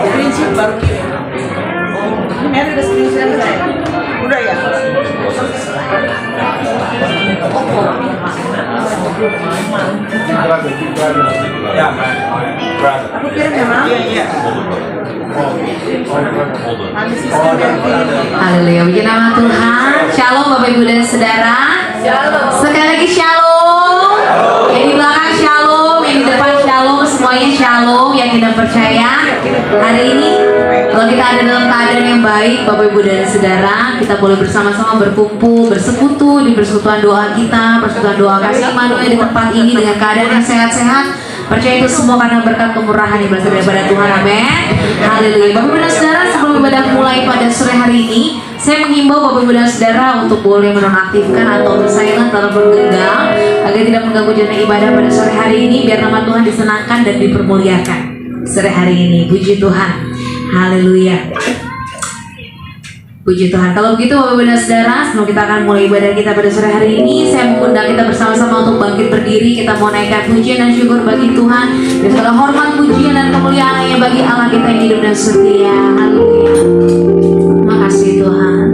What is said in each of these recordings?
Prinsip baru kirim. Ini Mary udah screenshot saya. Udah ya? Aku kirim ya, Mam? Iya. Haleluya, puji nama Tuhan. Shalom Bapak Ibu dan Saudara. Shalom. Sekali lagi shalom. Yang di belakang shalom, yang di depan shalom, semuanya shalom. Yang tidak percaya hari ini, kalau kita ada dalam keadaan yang baik, Bapak Ibu dan Saudara, kita boleh bersama-sama berkumpul, bersekutu di persekutuan doa kita, persekutuan doa kasih Immanuel di tempat ini dengan keadaan yang sehat-sehat. Percaya itu semua karena berkat kemurahan yang berasal daripada Tuhan. Amin. Haleluya. Bapak Ibu dan Saudara, sebelum ibadah mulai pada sore hari ini, saya menghimbau Bapak Ibu dan Saudara untuk boleh menonaktifkan atau silent telepon genggam agar tidak mengganggu jalannya ibadah pada sore hari ini, biar nama Tuhan disenangkan dan dipermuliakan sore hari ini. Puji Tuhan. Haleluya. Puji Tuhan. Kalau begitu Bapak Ibu dan Saudara, sebelum kita akan mulai ibadah kita pada sore hari ini, saya mengundang kita bersama-sama untuk bangkit berdiri. Kita mau naikkan pujian dan syukur bagi Tuhan, dan segala hormat, pujian dan kemuliaan hanya bagi Allah kita yang hidup dan setia. Haleluya. Terima kasih Tuhan.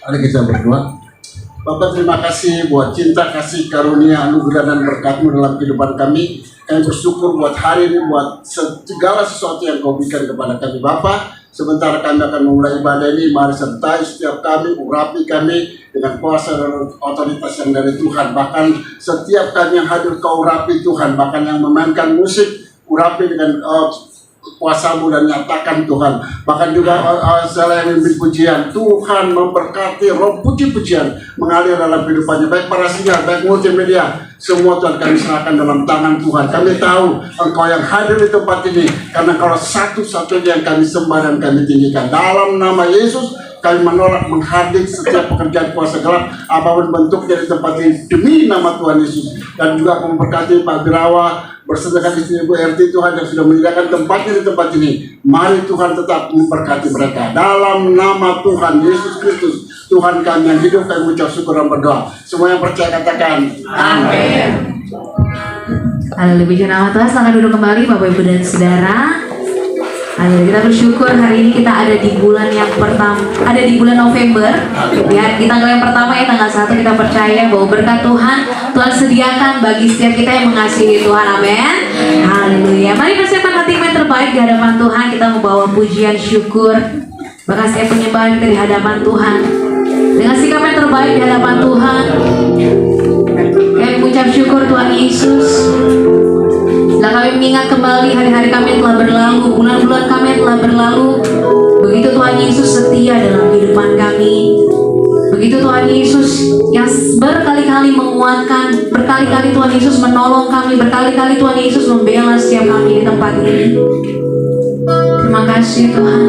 Mari kita berdoa. Bapak, terima kasih buat cinta, kasih, karunia, anugerah dan berkat-Mu dalam kehidupan kami. Kami bersyukur buat hari ini, buat segala sesuatu yang Kau berikan kepada kami Bapak. Sebentar kami akan memulai ibadah ini, mari sertai setiap kami, urapi kami dengan kuasa dan otoritas yang dari Tuhan. Bahkan setiap kami yang hadir Kau urapi Tuhan, bahkan yang memainkan musik, urapi dengan kuasa-Mu dan nyatakan Tuhan. Bahkan juga saya yang memimpin pujian, Tuhan memberkati roh puji-pujian mengalir dalam kehidupannya, baik para singer, baik multimedia, semua Tuhan kami serahkan dalam tangan Tuhan. Kami tahu Engkau yang hadir di tempat ini, karena Engkau satu-satunya yang kami sembah dan kami tinggikan. Dalam nama Yesus kami menolak menghadir setiap pekerjaan kuasa gelap apapun bentuknya di tempat ini, demi nama Tuhan Yesus. Dan juga memberkati Pak Birawa bersama istri Ibu RT Tuhan yang sudah menyediakan tempatnya di tempat ini. Mari Tuhan tetap memberkati mereka. Dalam nama Tuhan Yesus Kristus, Tuhan kami yang hidup, kami mengucap syukur dan berdoa. Semua yang percaya katakan amin. Haleluya, puji nama Tuhan. Silakan duduk kembali Bapak Ibu dan Saudara. Haleluya, kita bersyukur hari ini kita ada di bulan yang pertama, ada di bulan November. Ya, di tanggal yang pertama ya, tanggal 1 kita percaya bahwa berkat Tuhan sediakan bagi setiap kita yang mengasihi Tuhan. Amin. Haleluya. Mari persiapkan hati yang terbaik di hadapan Tuhan. Kita membawa pujian syukur, bahkan setiap penyembahan kita di hadapan Tuhan dengan sikap yang terbaik. baik di hadapan Tuhan. Kami mengucap syukur Tuhan Yesus. Setelah kami mengingat kembali hari-hari kami yang telah berlalu, bulan-bulan kami yang telah berlalu, begitu Tuhan Yesus setia dalam kehidupan kami. Begitu Tuhan Yesus yang berkali-kali menguatkan, berkali-kali Tuhan Yesus menolong kami, berkali-kali Tuhan Yesus membela setiap kami di tempat ini. Terima kasih Tuhan.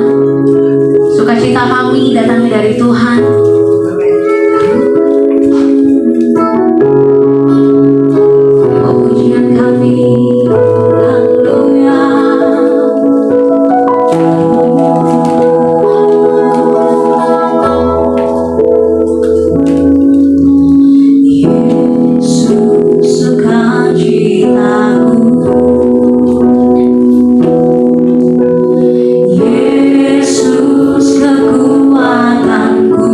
Sukacita kami datang dari Tuhan. Pujian kami, haleluya. Yesus sukacitaku, Yesus kekuatanku.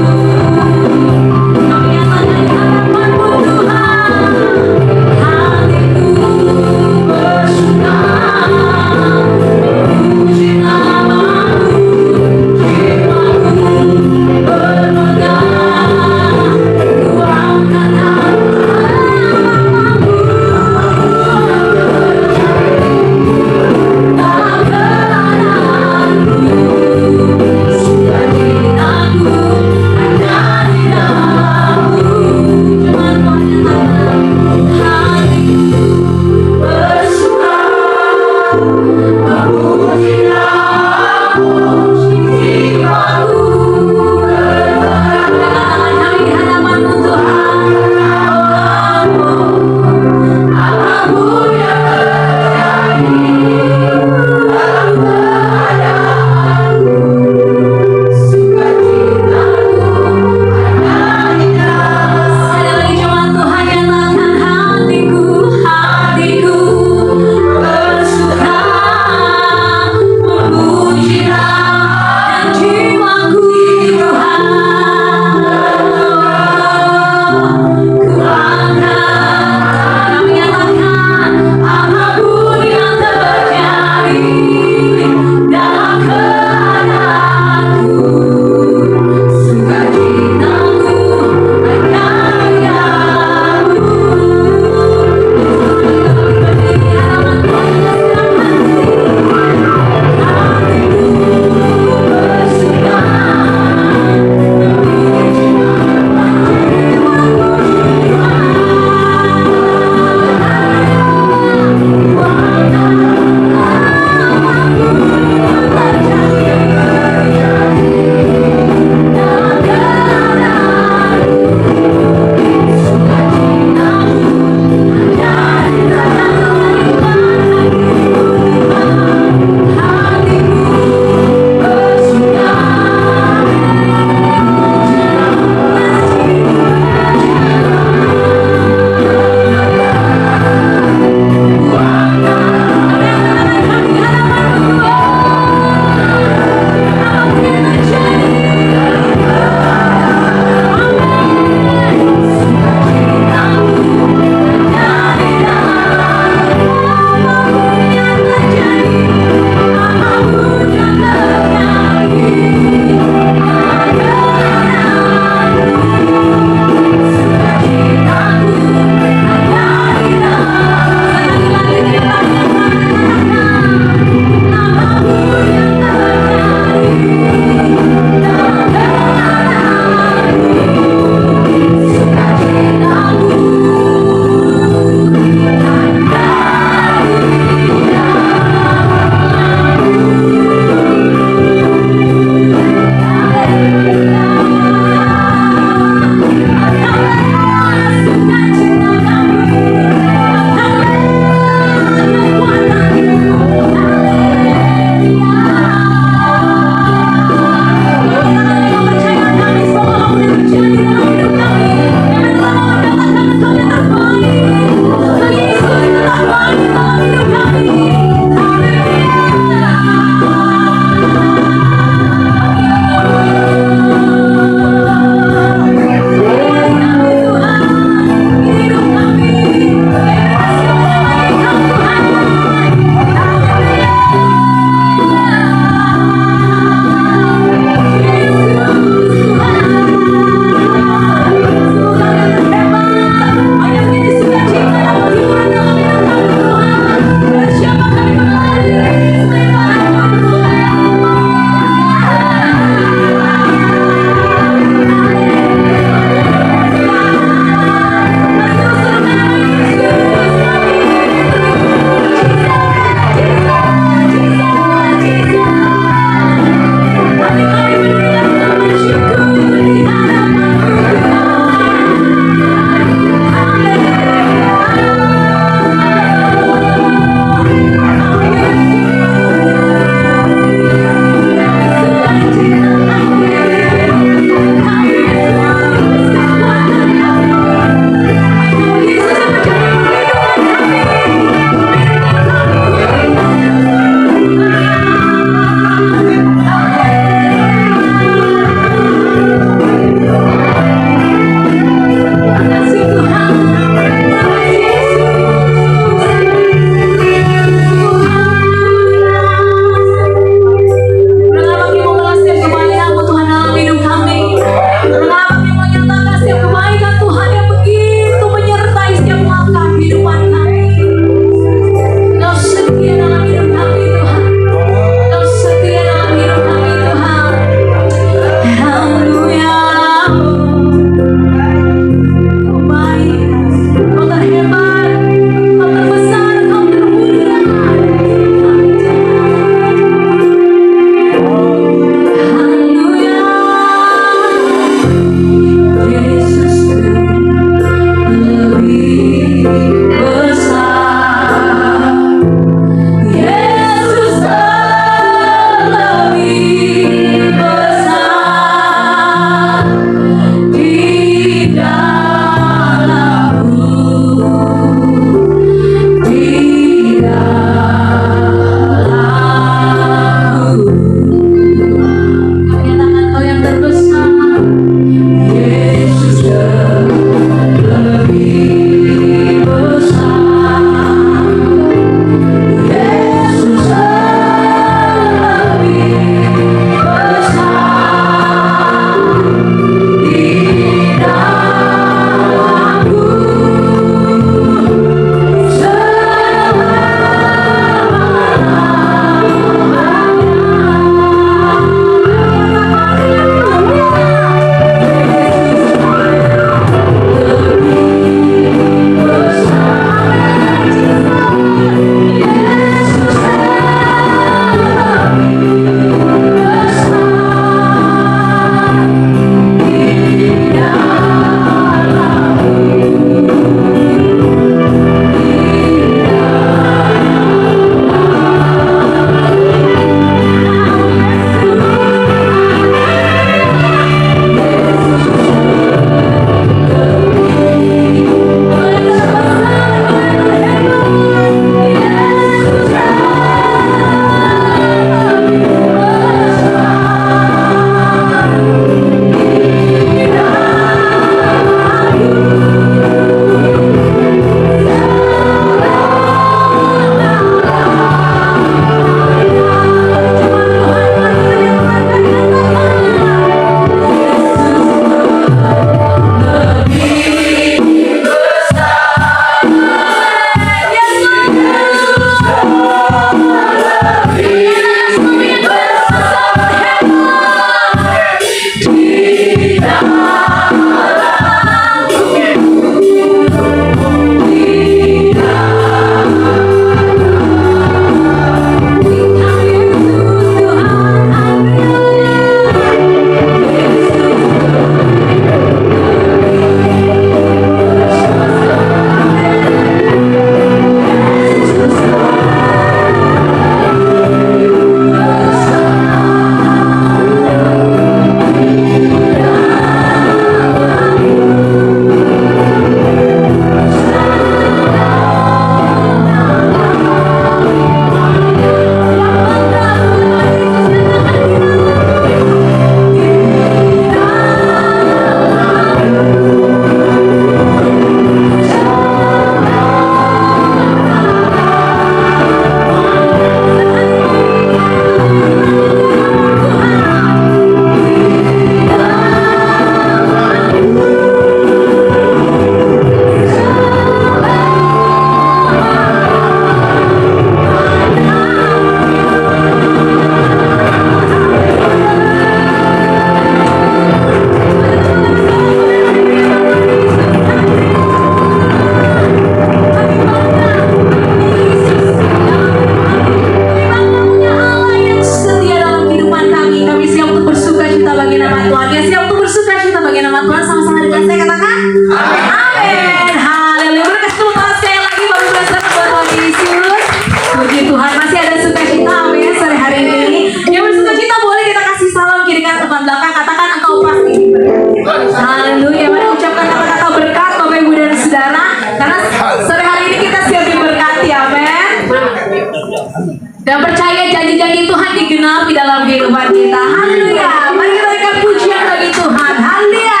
kehidupan kita. Haleluya. Mari kita berikan pujian bagi Tuhan. Haleluya.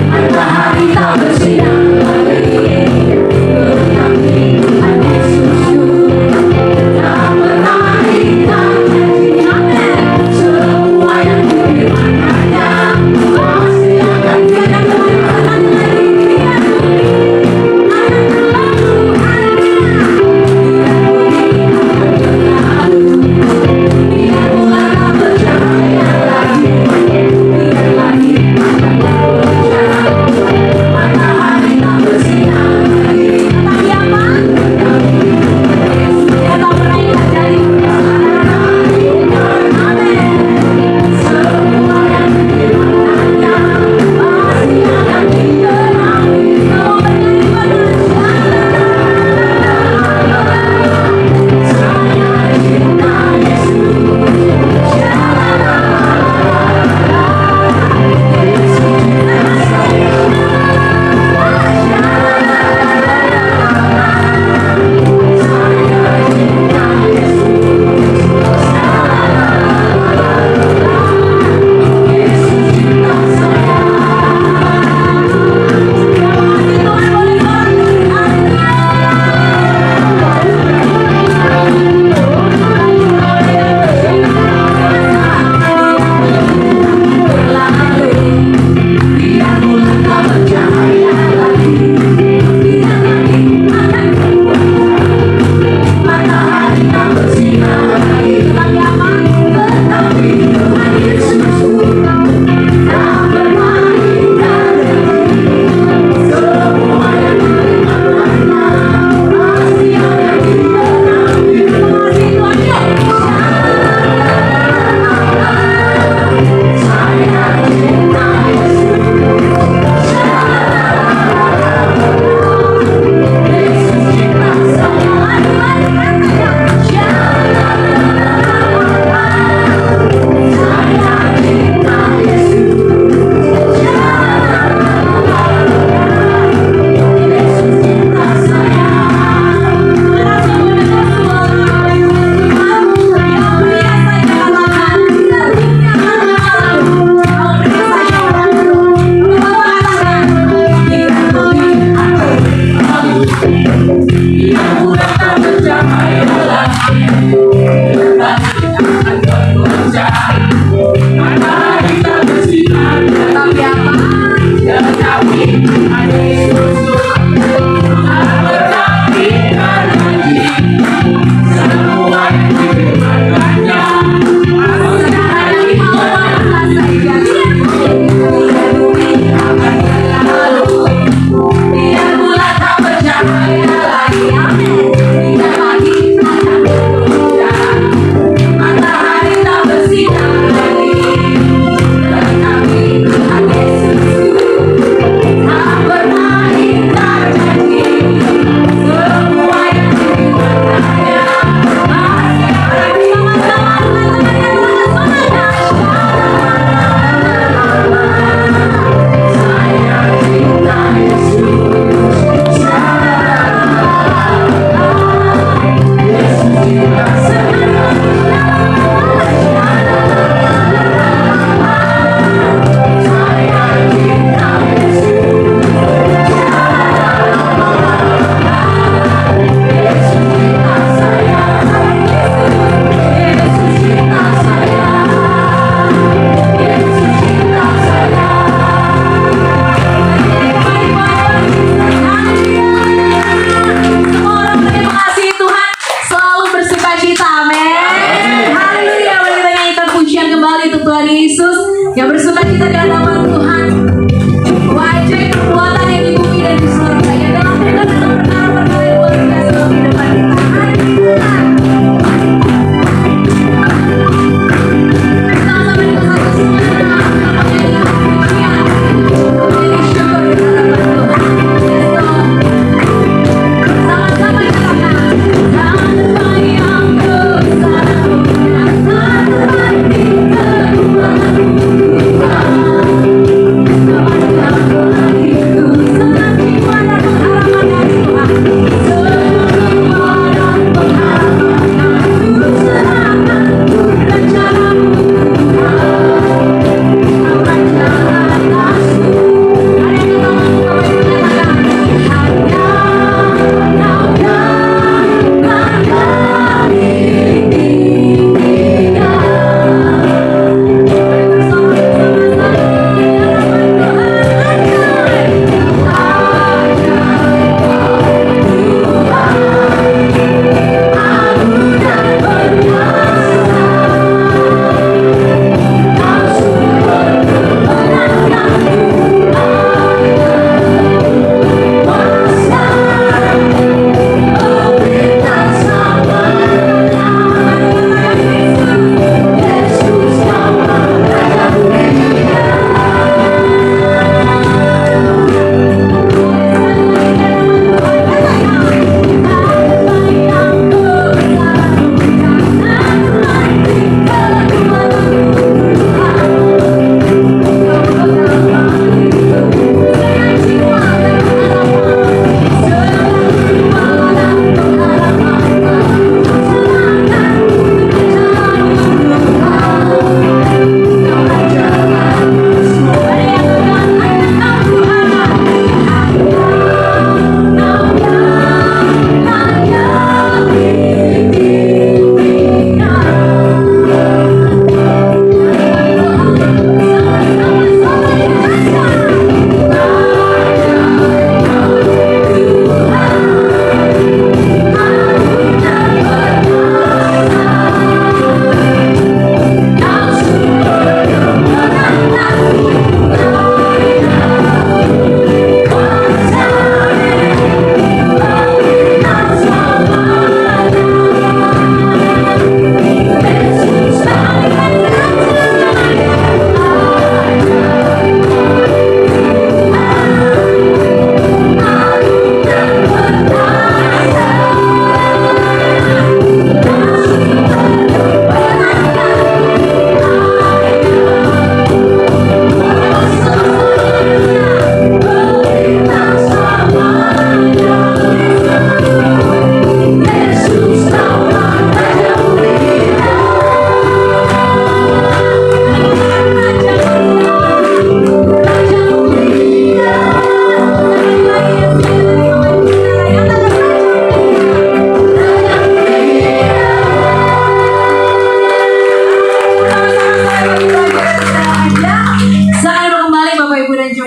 Matahari tak bersinar lagi.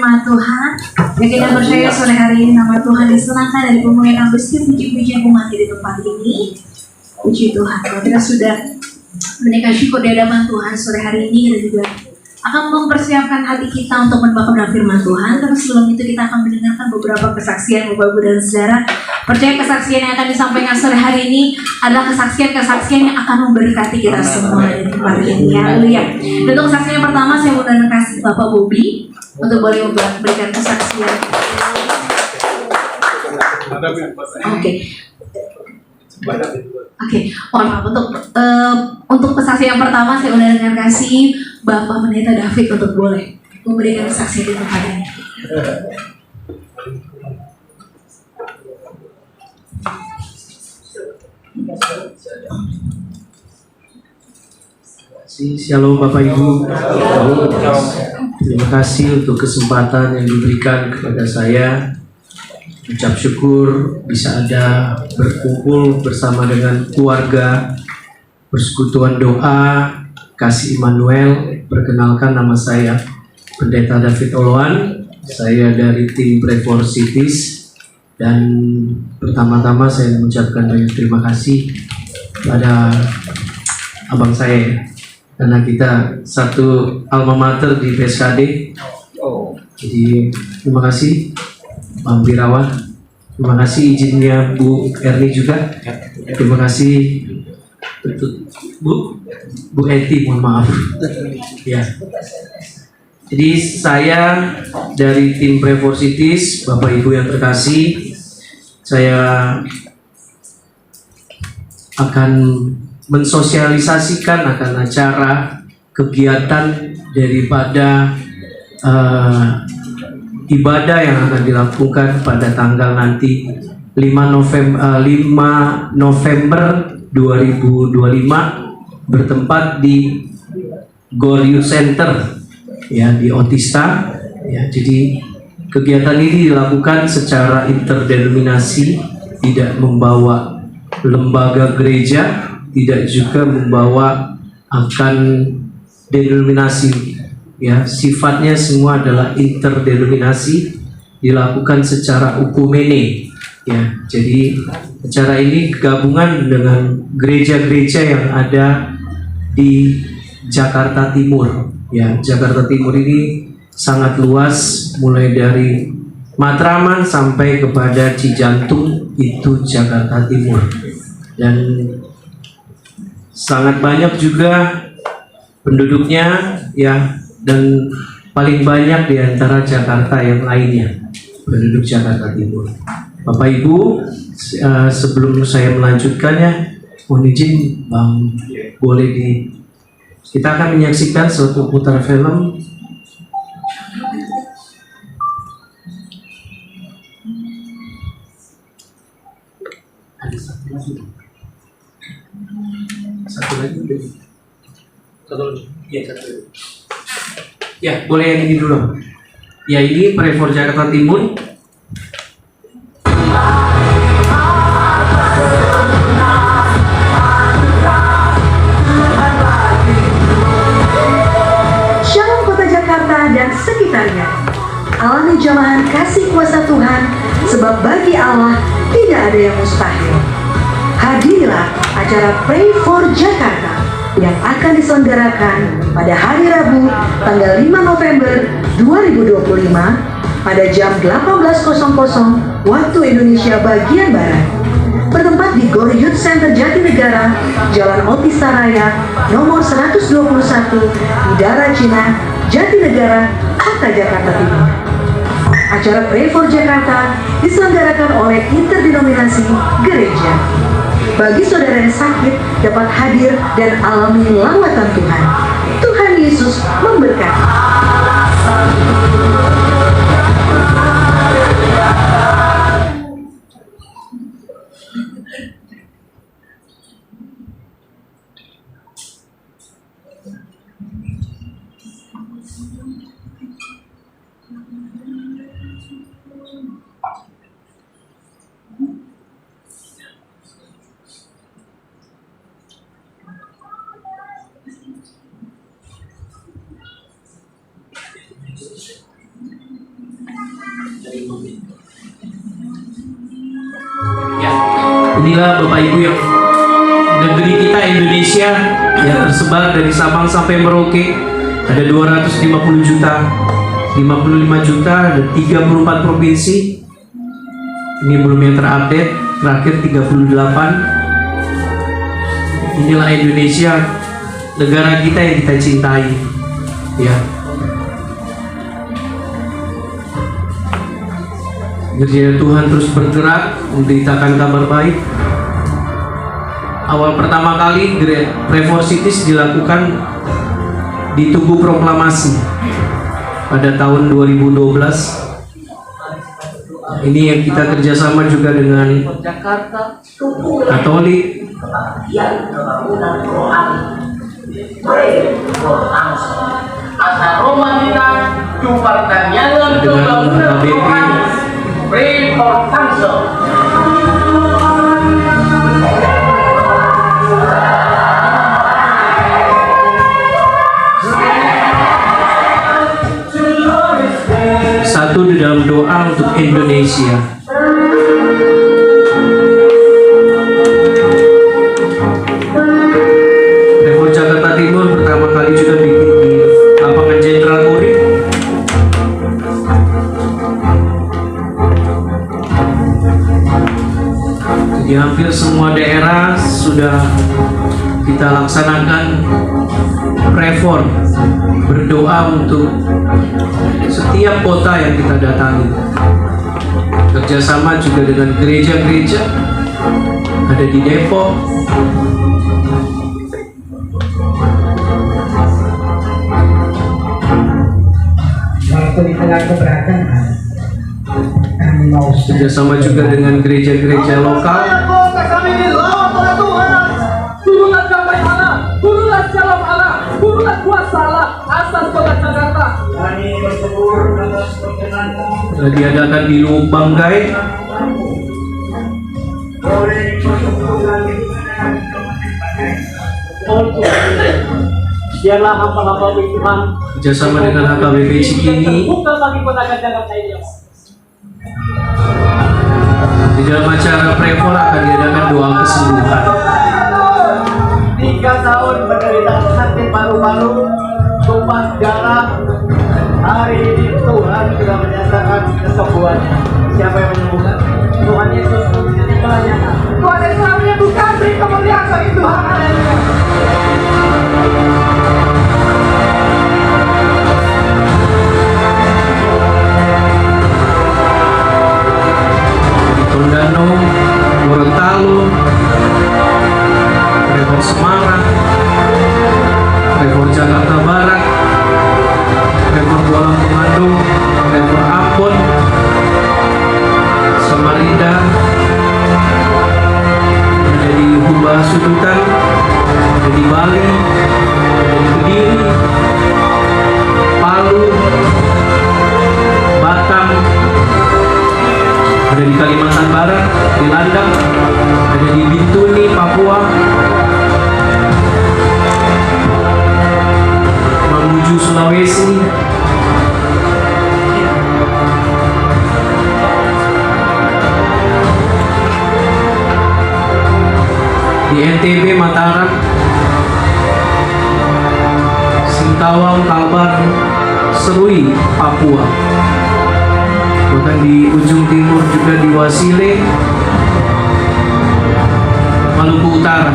firman Tuhan. Yang kita percaya sore hari ini nama Tuhan disenangkan dari pemulihan besi puji-pujian umat di tempat ini. Puji Tuhan. Kalau kita sudah menaikkan syukur di hadapan Tuhan sore hari ini, kita juga akan mempersiapkan hati kita untuk mendengarkan firman Tuhan. Tapi sebelum itu kita akan mendengarkan beberapa kesaksian Bapak Ibu dan Saudara. Percaya kesaksian yang akan disampaikan sore hari ini adalah kesaksian-kesaksian yang akan memberkati kita semua di tempat ini. Haleluya. Dan untuk kesaksian yang pertama saya mengundang kasih Bapak Bobby untuk boleh memberikan kesaksian. Oke, mohon maaf untuk kesaksian yang pertama saya udah dengan kasih Bapak Pendeta David untuk boleh memberikan kesaksian di tempat ini. Shalom Bapak Ibu. Terima kasih untuk kesempatan yang diberikan kepada saya. Ucap syukur bisa ada berkumpul bersama dengan keluarga, persekutuan doa, kasih Immanuel. Perkenalkan, nama saya Pendeta David Oloan. Saya dari tim Pray for Cities. Dan pertama-tama saya mengucapkan banyak terima kasih pada abang saya, karena kita satu alma mater di PSKD. Jadi terima kasih Bang Birawan, terima kasih izinnya Bu Erni juga, terima kasih Bu Eti, mohon maaf ya. Jadi saya dari tim Pray for Cities, Bapak Ibu yang terkasih, saya akan mensosialisasikan akan acara kegiatan daripada ibadah yang akan dilakukan pada tanggal nanti 5 November 2025 bertempat di Gor Youth Center ya, di Otista ya. Jadi kegiatan ini dilakukan secara interdenominasi, tidak membawa lembaga gereja, tidak juga membawa akan denominasi ya. Sifatnya semua adalah interdenominasi, dilakukan secara ukumene ya. Jadi acara ini gabungan dengan gereja-gereja yang ada di Jakarta Timur ya. Jakarta Timur ini sangat luas, mulai dari Matraman sampai kepada Cijantung, itu Jakarta Timur. Dan sangat banyak juga penduduknya ya, dan paling banyak di antara Jakarta yang lainnya, penduduk Jakarta Timur. Bapak Ibu, sebelum saya melanjutkannya, mohon izin Bang, boleh kita akan menyaksikan suatu putar film. Ada satu lagi ya, boleh yang ini dulu ya. Ini Pray for Jakarta Timur. Shalom Kota Jakarta dan sekitarnya. Alami jamahan kasih kuasa Tuhan, sebab bagi Allah tidak ada yang mustahil. Hadirilah acara Pray for Jakarta yang akan diselenggarakan pada hari Rabu tanggal 5 November 2025 pada jam 18.00 waktu Indonesia bagian Barat. Bertempat di Gor Youth Center Jatinegara, Jalan Otista Raya, nomor 121, Bidara Cina, Jatinegara, Kota Jakarta Timur. Acara Pray for Jakarta diselenggarakan oleh interdenominasi gereja. Bagi saudara yang sakit dapat hadir dan alami lawatan Tuhan. Tuhan Yesus memberkati. Ya, inilah Bapak Ibu yang negeri kita Indonesia yang tersebar dari Sabang sampai Merauke, ada 250 juta, 55 juta, ada 34 provinsi. Ini belum yang terupdate, terakhir 38. Inilah Indonesia, negara kita yang kita cintai. Ya. Kiranya Tuhan terus bergerak memberitakan kabar baik. Awal pertama kali Reforsitis dilakukan di Tugu Proklamasi pada tahun 2012. Ini yang kita kerjasama juga dengan Katolik, dengan HKBP, satu di dalam doa untuk Indonesia. Revo Jakarta Timur pertama kali juga bikin di lapangan Jenderal Mori. Jadi hampir semua daerah sudah kita laksanakan reform, berdoa untuk setiap kota yang kita datangi. Kerjasama juga dengan gereja-gereja ada di Depok, Waktu di tengah keberatan, kami mau kerjasama juga dengan gereja-gereja lokal. kami dilawan oleh Tuhan. Turunlah damai Allah, turunlah shalom Allah, turunlah kuasa Allah atas kota Jakarta. Kami bersyukur atas perkenan Diadakan di Lubang Gai. Biarlah hamba-hamba Tuhan Kerjasama dengan HKBP Cikini. bukan bagi kota Jakarta ini. Di dalam acara Prevol akan diadakan doa kesembuhan. 3 tahun menderita sakit paru-paru, tumpah darah. Hari ini Tuhan sudah menyatakan kesembuhannya. Siapa yang menyembuhkan? Tuhan Yesus menyembuhkannya. Tuhan Yesus menyembuhkan. Beri kemuliaan bagi Tuhan. Di Tondano, Gorontalo, Prevol Semarang, Prevol Jakarta Barat, Prevol Kuala Manado, Prevol Ambon, Samarinda, ada di Humba Sudutan, ada di Bali, ada di Kediri, Palu, Batam, ada di Kalimantan Barat, di Landang, ada di Bintuni, Papua, Mamuju, Sulawesi, di NTB, Mataram, Singkawang, Kalbar, Serui, Papua. Bahkan di ujung timur juga di Wasile, Maluku Utara.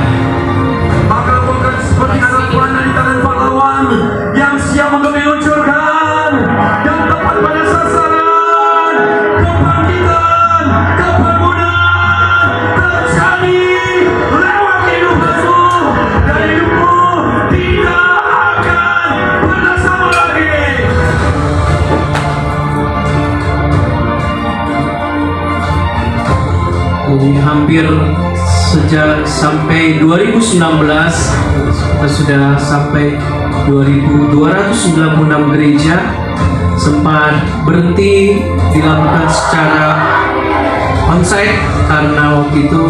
Maka bukan seperti anak panah di tangan pahlawan yang siap untuk diluncurkan dan tepat pada sasaran. Kebangkitan, kebangunan terjadi lewat hidupmu, dan hidupmu tidak akan pernah sama lagi. Jadi hampir sejak sampai 2019 kita sudah sampai 2.296 gereja. Sempat berhenti dilakukan secara onsite karena waktu itu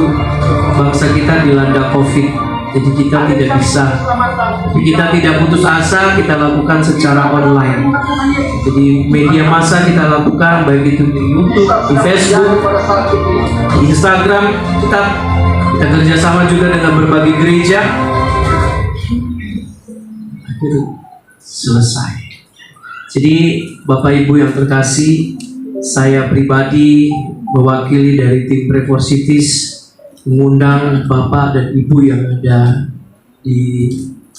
bangsa kita dilanda COVID, jadi kita tidak bisa. Tapi kita tidak putus asa, kita lakukan secara online. Jadi media massa kita lakukan baik itu di YouTube, di Facebook, di Instagram, kita kerjasama juga dengan berbagai gereja. Akhirnya selesai. Jadi Bapak Ibu yang terkasih, saya pribadi mewakili dari tim Prepositis mengundang Bapak dan Ibu yang ada di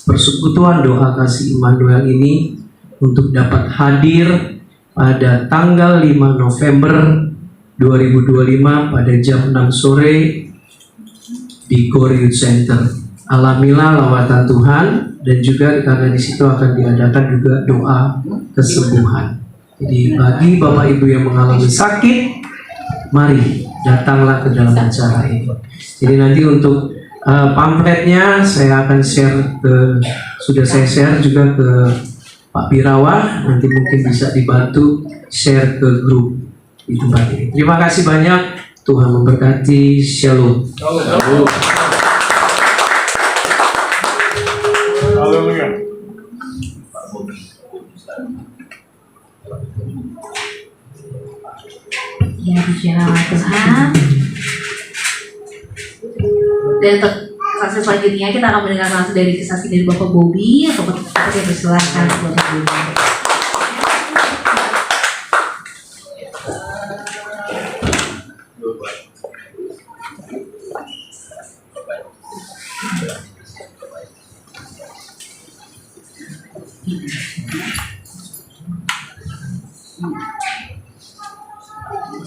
persekutuan doa kasih Immanuel ini untuk dapat hadir pada tanggal 5 November 2025 pada jam 6 sore di Core Youth Center. Alamilah lawatan Tuhan, dan juga karena di situ akan diadakan juga doa kesembuhan. Jadi bagi Bapak Ibu yang mengalami sakit, mari datanglah ke dalam acara ini. Jadi nanti untuk pamfletnya saya akan sudah saya share juga ke Pak Birawa, nanti mungkin bisa dibantu share ke grup di tempat ini. Terima kasih banyak, Tuhan memberkati. Shalom. Ya, puji nama Tuhan. Dan untuk saksi selanjutnya kita akan mendengarkan langsung dari kesaksian dari Bapak Bobby atau Bapak yang bersilakan Bapak Bobby.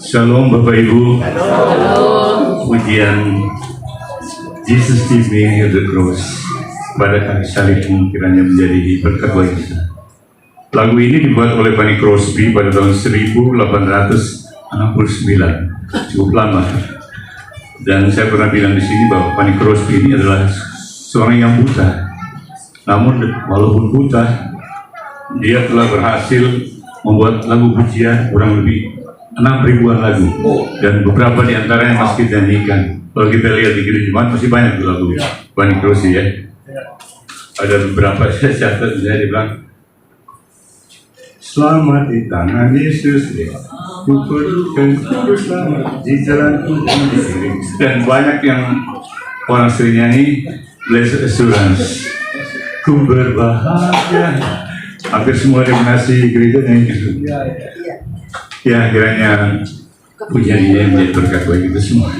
Shalom Bapak Ibu. Pujian Jesus is me on the cross pada kami salibmu kiranya menjadi berkat bagi kita. Lagu ini dibuat oleh Fanny Crosby pada tahun 1869, cukup lama. Dan saya pernah bilang di sini bahwa Fanny Crosby ini adalah seorang yang buta. Namun walaupun buta, dia telah berhasil membuat lagu pujian kurang lebih 6.000-an lagu, dan beberapa di antaranya masih kita nyanyikan. Kalau kita lihat di gereja Jumat masih banyak lagu Fanny Crosby ya. Ada beberapa saya catat, saya dibilang selamat di tangan Yesus ya. Ku perlukan selamat di jalanku sendiri. Dan banyak yang orang sering nyanyi Blessed Assurance, ku berbahagia. Hampir semua denominasi gereja nyanyi itu. Ya, kiranya pujian ini menjadi berkat bagi kita semua.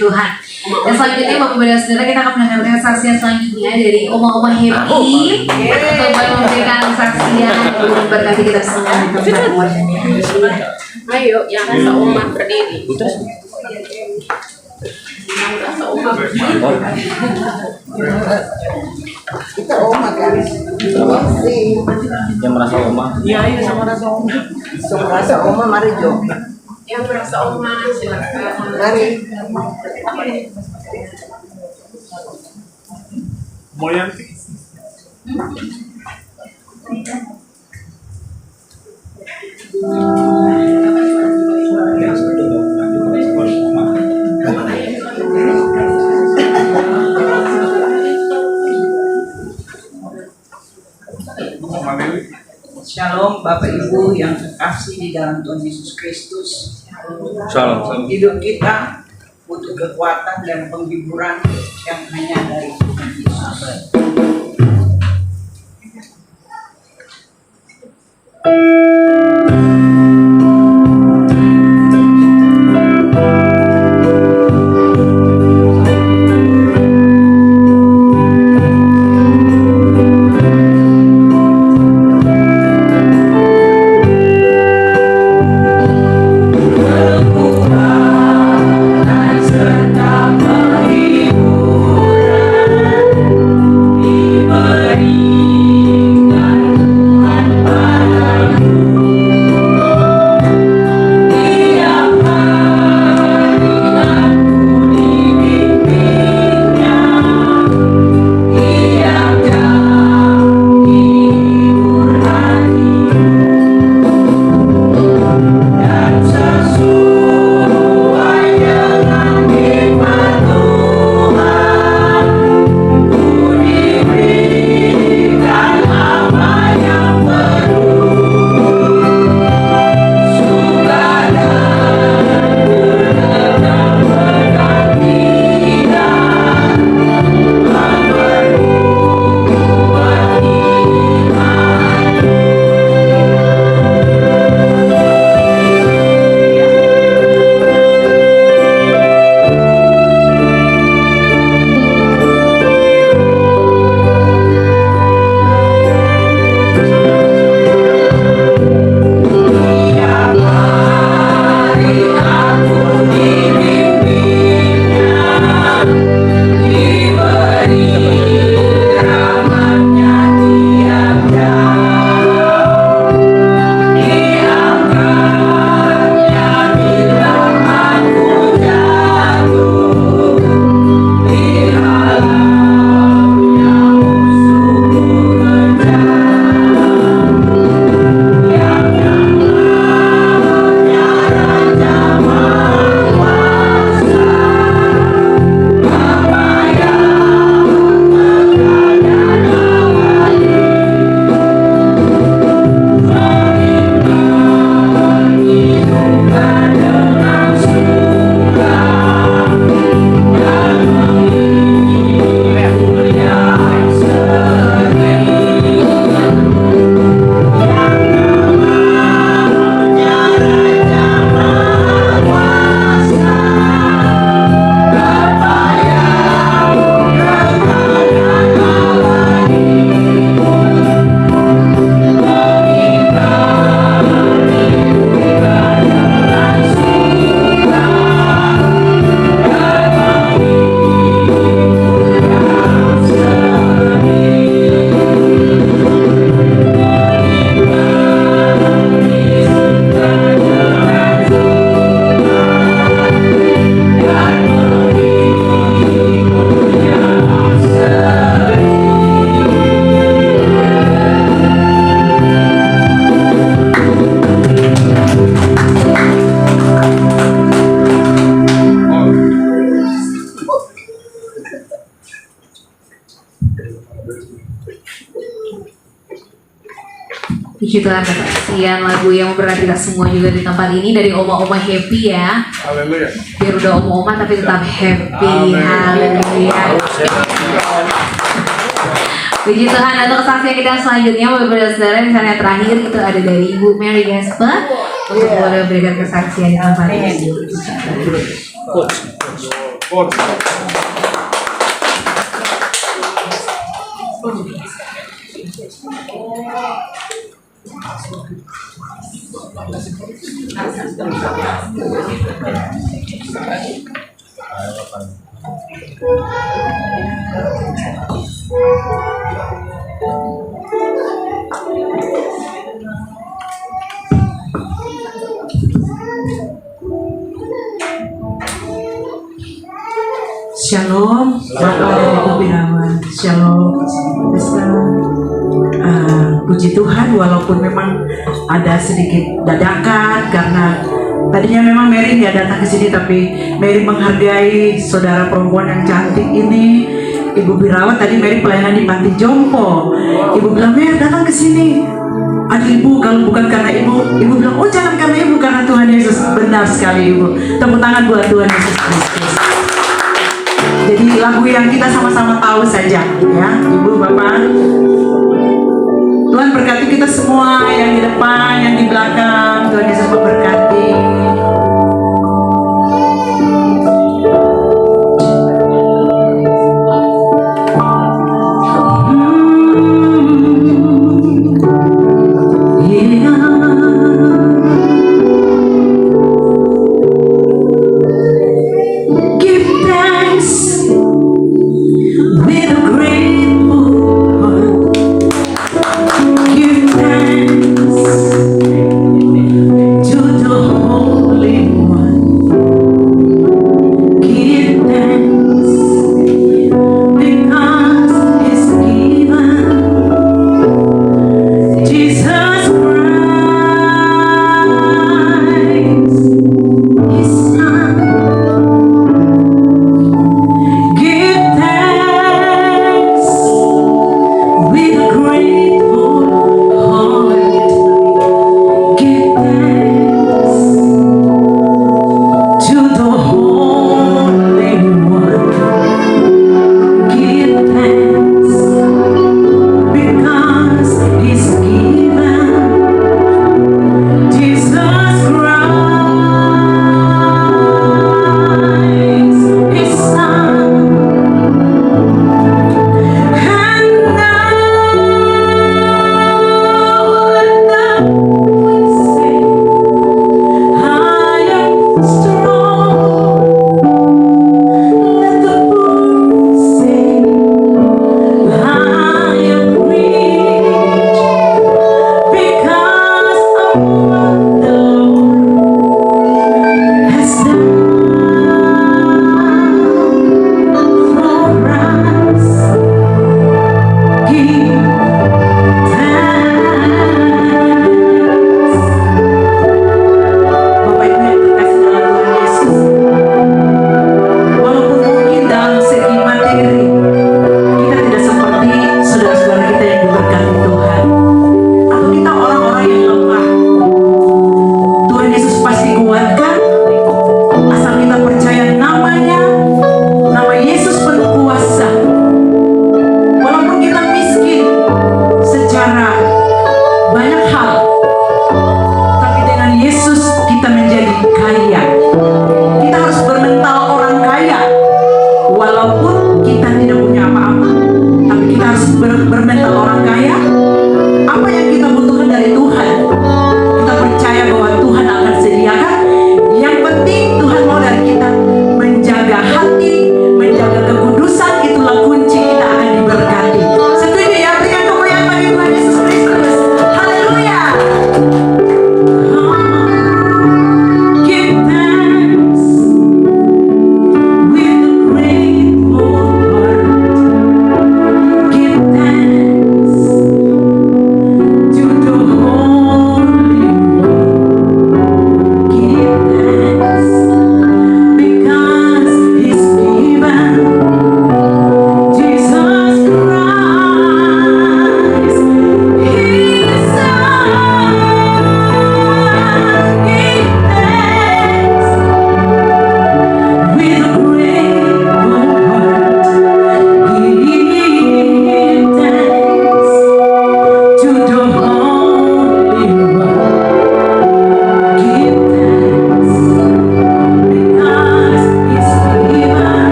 Tuhan. Dan selanjutnya Bapak Ibu dan Saudara, kita akan mendengarkan kesaksian selanjutnya dari Oma-Oma Happy untuk memberikan kesaksian untuk memberkati kita semua di tempat ini. Ayo, yang rasa Oma berdiri. Yang rasa Oma berdiri. Kita oma kan? Yang merasa oma. Iya, sama rasa Oma. Sama rasa oma mari Jo. Yang merasa Oma, silakan. Mari. Moyanti. Shalom Bapak Ibu yang terkasih di dalam Tuhan Yesus Kristus. Shalom. Hidup kita butuh kekuatan dan penghiburan yang hanya dari Tuhan Yesus. Puji Tuhan, kesaksian lagu yang memberkati kita semua juga di tempat ini dari Oma-Oma Happy ya. Haleluya. Biar udah Oma-Oma tapi tetap happy. Haleluya. Puji Tuhan. Untuk kesaksian kita selanjutnya, Bapak dan Saudara, misalnya terakhir itu ada dari Ibu Mary Gasper untuk boleh memberikan kesaksian di tempat ini. Shalom, Bapak dan Ibu Binawan. Shalom, Ustaz. Puji Tuhan, walaupun memang ada sedikit dadakan karena tadinya memang Mary nggak datang ke sini, tapi Mary menghargai saudara perempuan yang cantik ini. Ibu Birawat tadi Mary pelayanan di Panti Jompo. Ibu bilang, Mary datang ke sini. Aduh Ibu, kalau bukan karena Ibu bilang, oh jangan karena Ibu, karena Tuhan Yesus. Benar sekali Ibu. Tepuk tangan buat Tuhan Yesus Kristus. Jadi lagu yang kita sama-sama tahu saja, ya Ibu Bapak. Tuhan berkati kita semua, yang di depan, yang di belakang. Tuhan Yesus memberkati. Give thanks with a grateful heart. Give thanks to the Holy One. Give thanks because He's given Jesus Christ, His Son. Give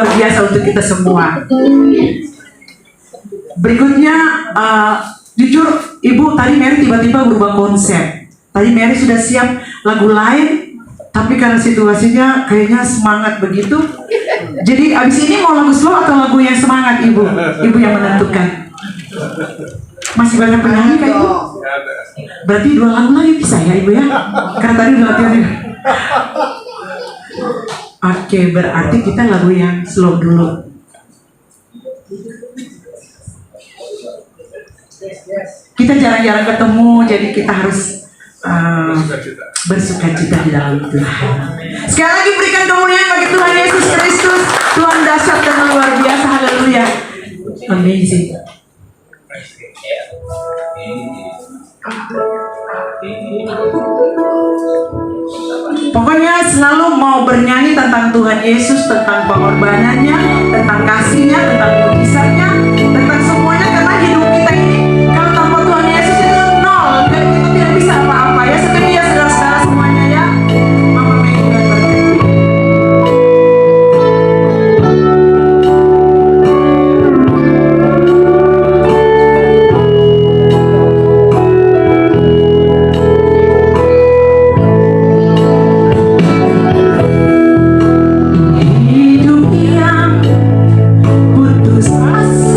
luar biasa untuk kita semua. Berikutnya, jujur Ibu, tadi Mary tiba-tiba berubah konsep. Tadi Mary sudah siap lagu lain, tapi karena situasinya kayaknya semangat begitu. Jadi abis ini mau lagu slow atau lagu yang semangat Ibu? Ibu yang menentukan. Masih banyak penyanyi kan Ibu? Berarti 2 lagu lagi bisa ya Ibu ya? Karena tadi udah latihan ya. Oke, berarti kita lagu yang slow dulu. Kita jarang-jarang ketemu, jadi kita harus bersuka cita di dalam Tuhan. Sekali lagi berikan kemuliaan bagi Tuhan Yesus Kristus, Tuhan dahsyat dan luar biasa. Haleluya. Amazing. Pokoknya selalu mau bernyanyi tentang Tuhan Yesus, tentang pengorbanannya, tentang kasihnya, tentang mujizatnya, tentang semuanya, karena hidup kita ini kalau tanpa Tuhan Yesus itu nol, dan kita tidak bisa apa-apa ya. Setia saudara-saudara semuanya ya. Mama Mei Tuhan berkati. Hidup yang putus asa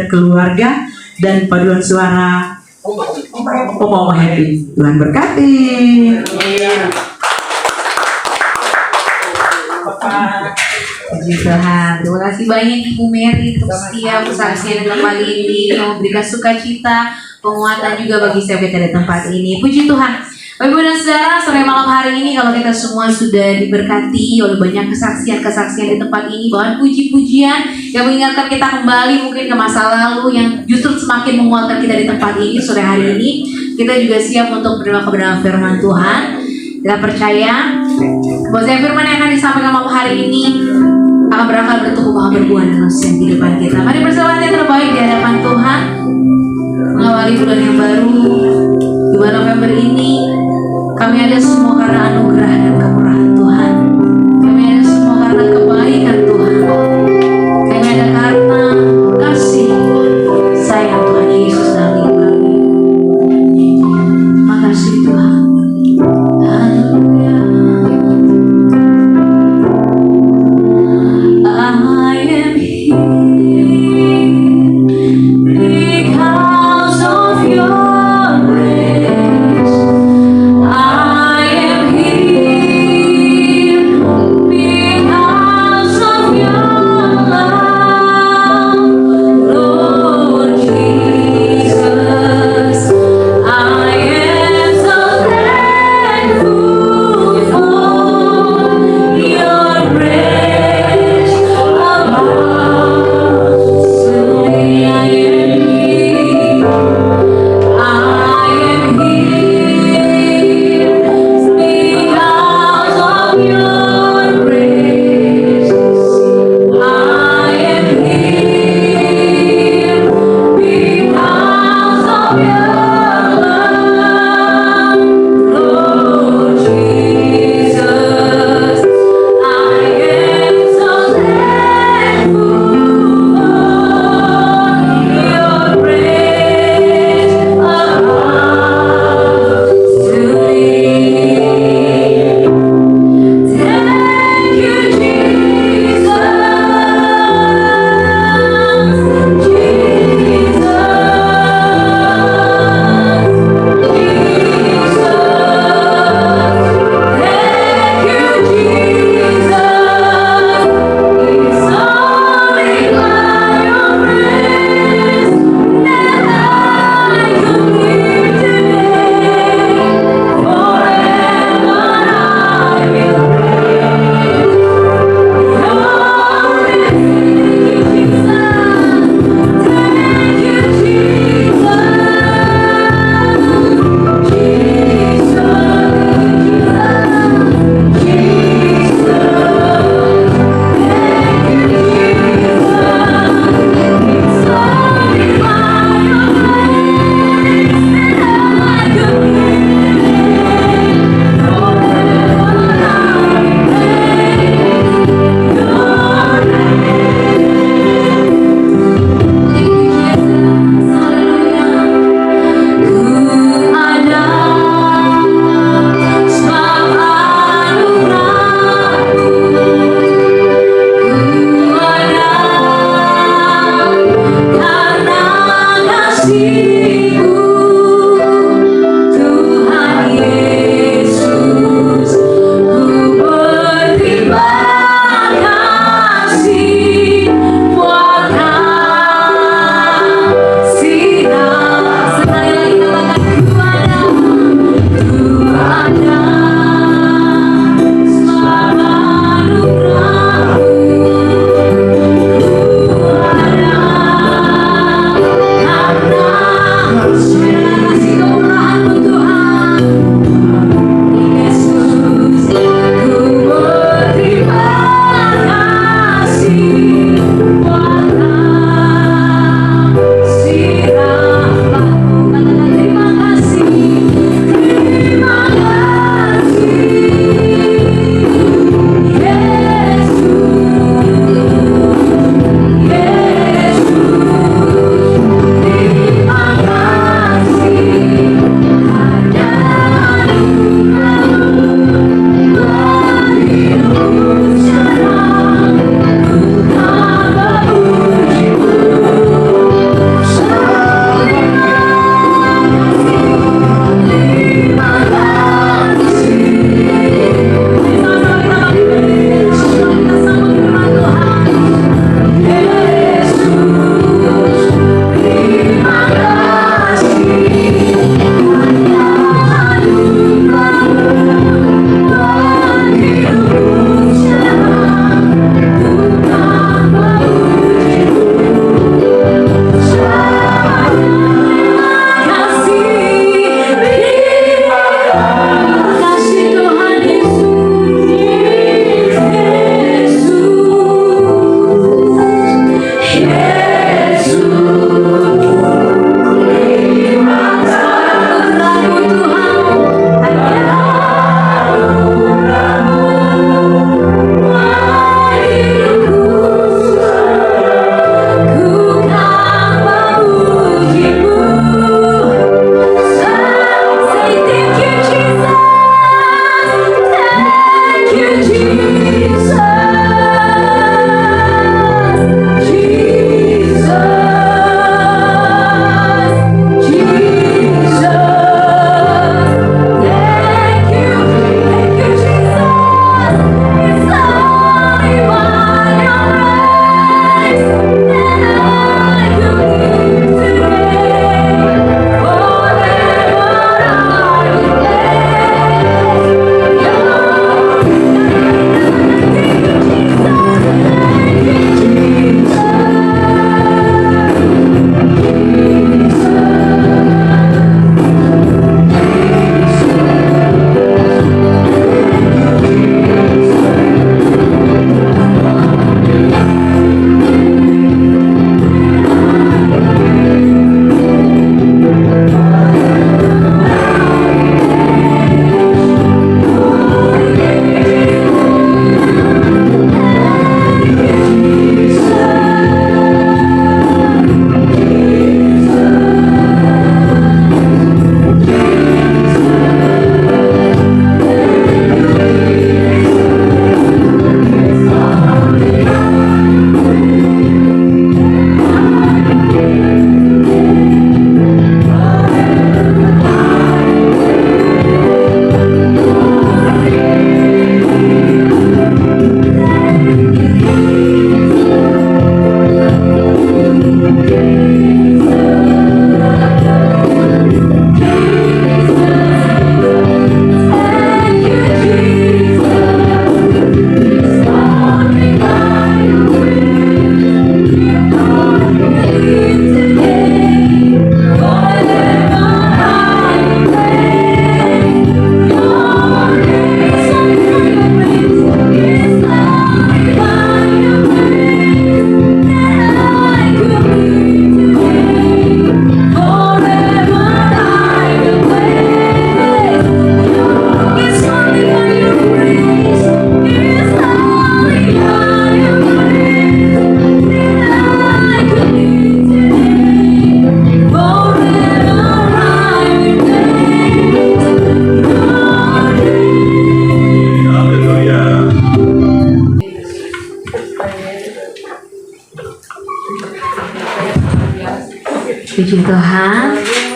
keluarga dan paduan suara Oma Happy. Tuhan berkati. Puji Tuhan. Terima kasih banyak Ibu Mary untuk setiap kesaksian di tempat ini yang memberikan sukacita, penguatan juga bagi setiap kita di tempat ini. Puji Tuhan. Bapak Ibu dan Saudara, sore malam hari ini kalau kita semua sudah diberkati oleh banyak kesaksian-kesaksian di tempat ini, bahkan puji-pujian yang mengingatkan kita kembali mungkin ke masa lalu yang justru semakin menguatkan kita di tempat ini sore hari ini, kita juga siap untuk menerima kebenaran firman Tuhan. Kita percaya bahwa setiap firman yang akan disampaikan malam hari ini akan berakar bertumbuh bahkan berbuah terus yang di depan kita. Mari bersama yang terbaik di hadapan Tuhan mengawali bulan yang baru di bulan November ini. Kami ada semua karena anugerah dan kemurahan Tuhan. Kami ada semua karena kebaikan Tuhan. Kami ada karena kasih sayang Tuhan Yesus dalam hidup kami. Makasih Tuhan. Haleluya. I am here because of your grace. I am here because of your love, Lord Jesus. I am so thankful for your grace abounds to me. I am here. I am here because of your grace. I am here because of your love, Lord Jesus. I am so thankful for your grace abounds to me. Thank you, Jesus. Tuhan Yesus, ku berterima kasih buat kasih-Mu. Sekali lagi katakan ku ada sebab anugerah-Mu. Ku ada karena kasih kemurahan-Mu Tuhan Yesus. Ku berterima kasih buat kasih rahmat-Mu. Katakan terima kasih, terima kasih Yesus, Yesus. Terima kasih.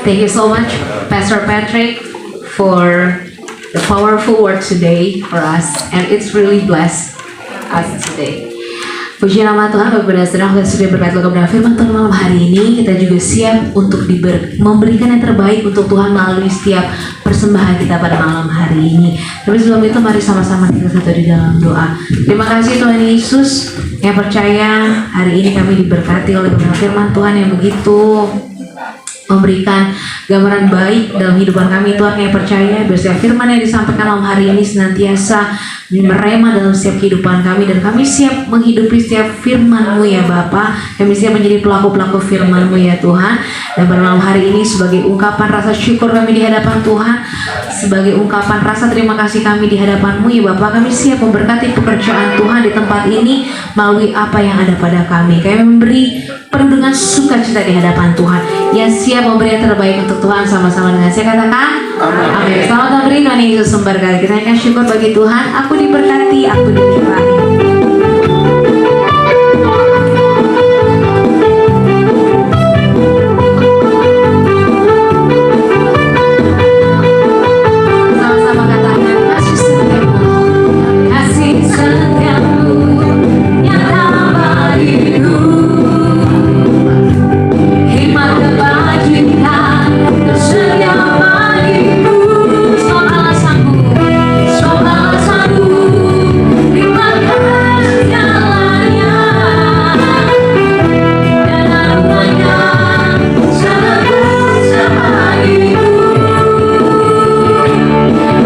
Thank you so much, Pastor Patrick, for the powerful word today for us, and it's really blessed us today. Puji nama Tuhan, Bapak dan Saudara, kita sudah berkat kepada firman Tuhan malam hari ini. Kita juga siap untuk memberikan yang terbaik untuk Tuhan melalui setiap persembahan kita pada malam hari ini. Tapi sebelum itu, mari sama-sama kita satu di dalam doa. Terima kasih Tuhan Yesus yang percaya hari ini kami diberkati oleh firman Tuhan yang begitu memberikan gambaran baik dalam kehidupan kami. Tuhan yang percaya biar firman yang disampaikan malam hari ini senantiasa merema dalam setiap kehidupan kami, dan kami siap menghidupi setiap firman-Mu ya Bapa. Kami siap menjadi pelaku-pelaku firman-Mu ya Tuhan. Dan pada malam hari ini sebagai ungkapan rasa syukur kami di hadapan Tuhan, sebagai ungkapan rasa terima kasih kami di hadapan-Mu ya Bapa, kami siap memberkati pekerjaan Tuhan di tempat ini melalui apa yang ada pada kami. Kami memberi penuh dengan sukacita di hadapan Tuhan, yang siap memberi yang terbaik untuk Tuhan. Sama-sama dengan saya katakan amin. Selamat memberi, Tuhan Yesus memberkati. Kita akan syukur bagi Tuhan. Aku diberkati, aku diberkati. Sama-sama katakan kasih setiamu, kasih setiamu nyata bagiku. Hikmat kebajikan tersedia bagiku. Sebab alasanku, sebab alasanku, hikmat segalanya, dan anugerahnya sangat bagiku.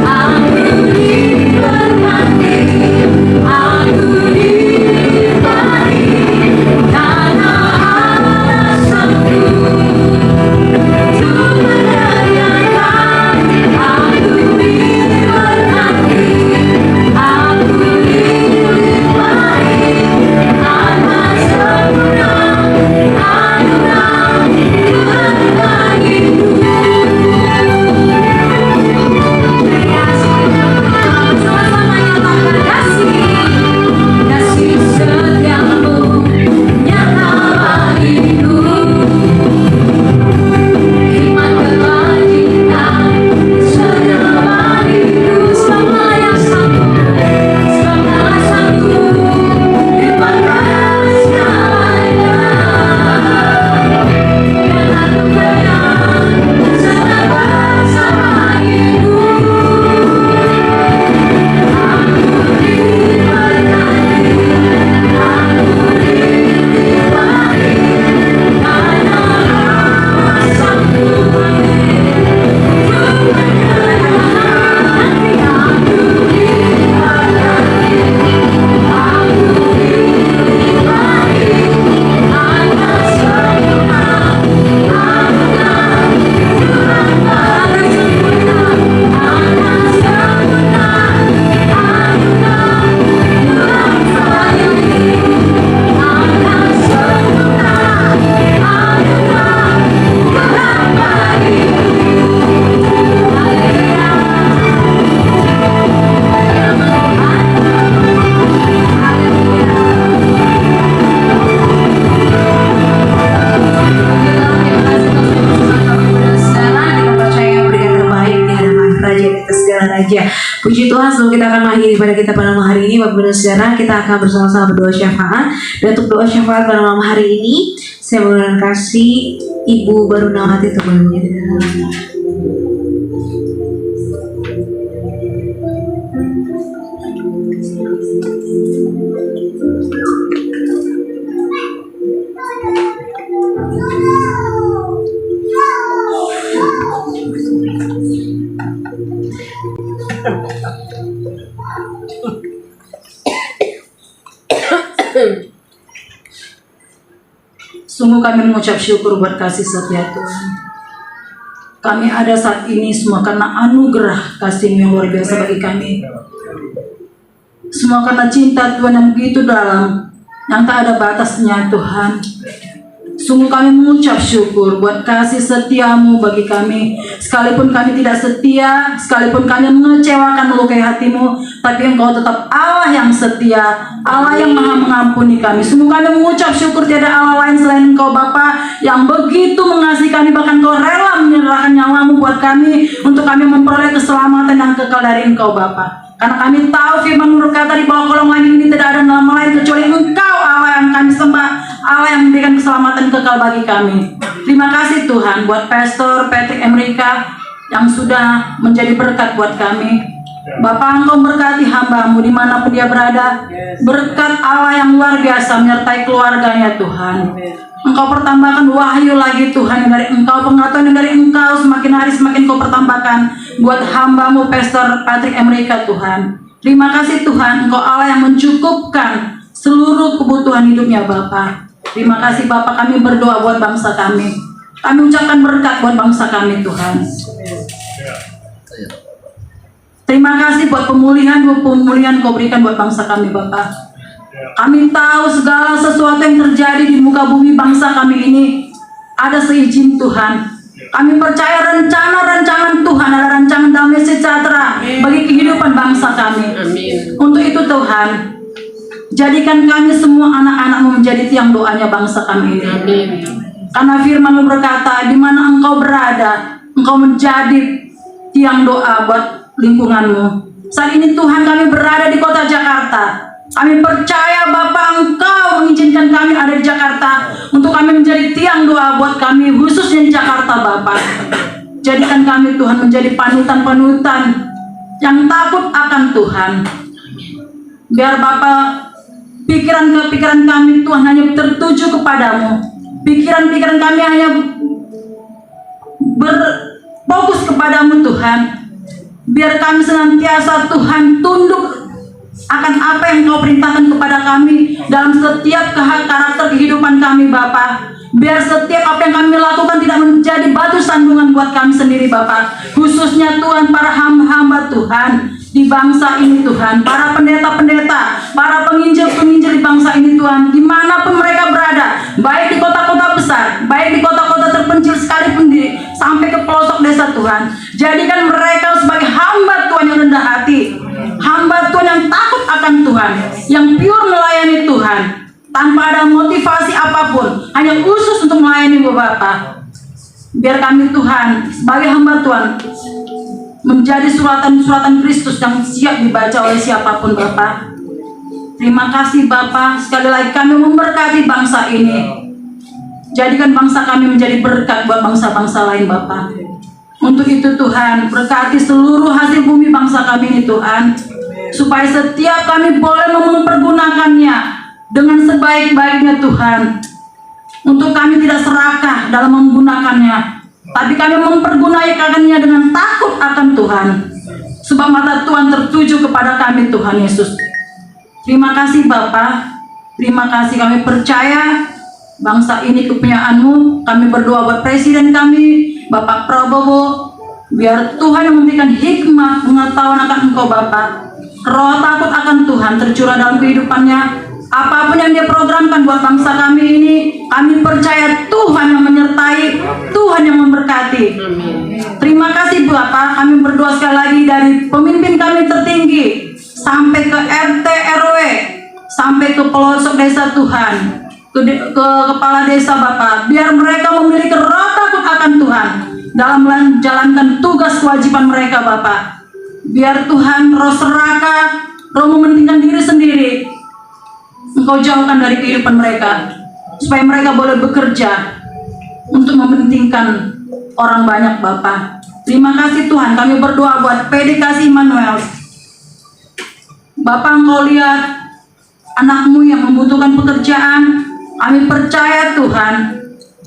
Aku diberkati, aku diberkati, karena alasanku untuk menyanyikan. Aku diberkati, aku diberkati, karena sempurna anugerah Tuhan bagiku. Sama-sama nyatakan kasih setiamu nyata bagiku. Hikmat kebajikan tersedia bagiku. Sebab alasanku, sebab alasanku, hikmat segalanya, dan anugerahnya sangat bagiku. Puji Tuhan, sebelum kita akan mengakhiri pada kita pada malam hari ini, Bapak dan Saudara, kita akan bersama-sama berdoa syafaat. Dan untuk doa syafaat pada malam hari ini, saya mohon kasih Ibu Barunawati untuk menjadi Sungguh kami mengucap syukur buat kasih setia Tuhan. Kami ada saat ini semua karena anugerah kasih yang luar biasa bagi kami. Semua karena cinta Tuhan yang begitu dalam, yang tak ada batasnya Tuhan. Sungguh kami mengucap syukur buat kasih setiamu bagi kami. Sekalipun kami tidak setia, sekalipun kami mengecewakan melukai hatimu, tapi Engkau tetap Allah yang setia, Allah yang maha mengampuni kami. Sungguh kami mengucap syukur tiada Allah lain selain Engkau Bapa yang begitu mengasihi kami, bahkan Engkau rela menyerahkan nyawamu buat kami untuk kami memperoleh keselamatan yang kekal dari Engkau Bapa. Karena kami tahu firman berkata di bawah kolong langit ini tidak ada nama lain kecuali Engkau Allah yang kami sembah, Allah yang memberikan keselamatan kekal bagi kami. Terima kasih Tuhan buat Pastor Patrick Amerika yang sudah menjadi berkat buat kami. Bapak, Engkau berkati hamba-Mu dimanapun dia berada. Berkat Allah yang luar biasa menyertai keluarganya Tuhan. Engkau pertambahkan wahyu lagi Tuhan dari Engkau, pengetahuan dari Engkau semakin hari semakin Kau pertambahkan buat hamba-Mu Pastor Patrick Amerika Tuhan. Terima kasih Tuhan, Engkau Allah yang mencukupkan seluruh kebutuhan hidupnya Bapa. Terima kasih Bapa, kami berdoa buat bangsa kami. Kami ucapkan berkat buat bangsa kami Tuhan. Terima kasih buat pemulihan Kau berikan buat bangsa kami Bapa. Kami tahu segala sesuatu yang terjadi di muka bumi bangsa kami ini ada seizin Tuhan. Kami percaya rencana-rancangan Tuhan, ada rancangan damai sejahtera bagi kehidupan bangsa kami. Untuk itu Tuhan, jadikan kami semua anak-anak-Mu menjadi tiang doanya bangsa kami ini. Karena firman-Mu berkata, di mana Engkau berada, Engkau menjadi tiang doa buat lingkungan-Mu. Saat ini Tuhan, kami berada di kota Jakarta. Kami percaya Bapa, Engkau mengizinkan kami ada di Jakarta untuk kami menjadi tiang doa buat kami, khususnya di Jakarta Bapa. Jadikan kami Tuhan menjadi panutan-panutan yang takut akan Tuhan. Biar Bapa, pikiran-pikiran kami Tuhan hanya tertuju kepadamu. Pikiran-pikiran kami hanya berfokus kepadamu Tuhan. Biar kami senantiasa Tuhan tunduk akan apa yang Kau perintahkan kepada kami dalam setiap karakter kehidupan kami Bapa. Biar setiap apa yang kami lakukan tidak menjadi batu sandungan buat kami sendiri Bapa. Khususnya Tuhan, para hamba-hamba Tuhan di bangsa ini Tuhan, para pendeta-pendeta, para penginjil-penginjil di bangsa ini Tuhan, dimanapun mereka berada, baik di kota-kota besar, baik di kota-kota terpencil sekalipun sampai ke pelosok desa Tuhan. Jadikan mereka sebagai hamba Tuhan yang rendah hati, hamba Tuhan yang takut akan Tuhan, yang pure melayani Tuhan tanpa ada motivasi apapun, hanya khusus untuk melayani Bapa. Biar kami Tuhan sebagai hamba Tuhan menjadi suratan-suratan Kristus yang siap dibaca oleh siapapun Bapa. Terima kasih Bapa, sekali lagi kami memberkati bangsa ini. Jadikan bangsa kami menjadi berkat buat bangsa-bangsa lain Bapa. Untuk itu Tuhan, berkati seluruh hasil bumi bangsa kami ini Tuhan, supaya setiap kami boleh mempergunakannya dengan sebaik-baiknya Tuhan. Untuk kami tidak serakah dalam menggunakannya, tapi kami mempergunakannya dengan takut akan Tuhan. Sebab mata Tuhan tertuju kepada kami Tuhan Yesus. Terima kasih Bapa, terima kasih, kami percaya bangsa ini kepunyaan-Mu. Kami berdoa buat presiden kami, Bapak Prabowo, biar Tuhan yang memberikan hikmah, pengetahuan akan Engkau Bapa. Roh takut akan Tuhan tercurah dalam kehidupannya. Apapun yang Dia programkan buat bangsa kami ini, kami percaya Tuhan yang menyertai, Tuhan yang memberkati. Terima kasih Bapak, kami berdoa sekali lagi dari pemimpin kami tertinggi sampai ke RT RW, sampai ke pelosok desa Tuhan, ke kepala desa Bapak, biar mereka memiliki roh takut akan Tuhan dalam menjalankan tugas kewajiban mereka Bapak. Biar Tuhan roh serakah, roh mementingkan diri sendiri, Engkau jauhkan dari kehidupan mereka, supaya mereka boleh bekerja untuk mementingkan orang banyak Bapak. Terima kasih Tuhan, kami berdoa buat PDKasi Immanuel. Bapak, Engkau lihat anak-Mu yang membutuhkan pekerjaan. Kami percaya Tuhan,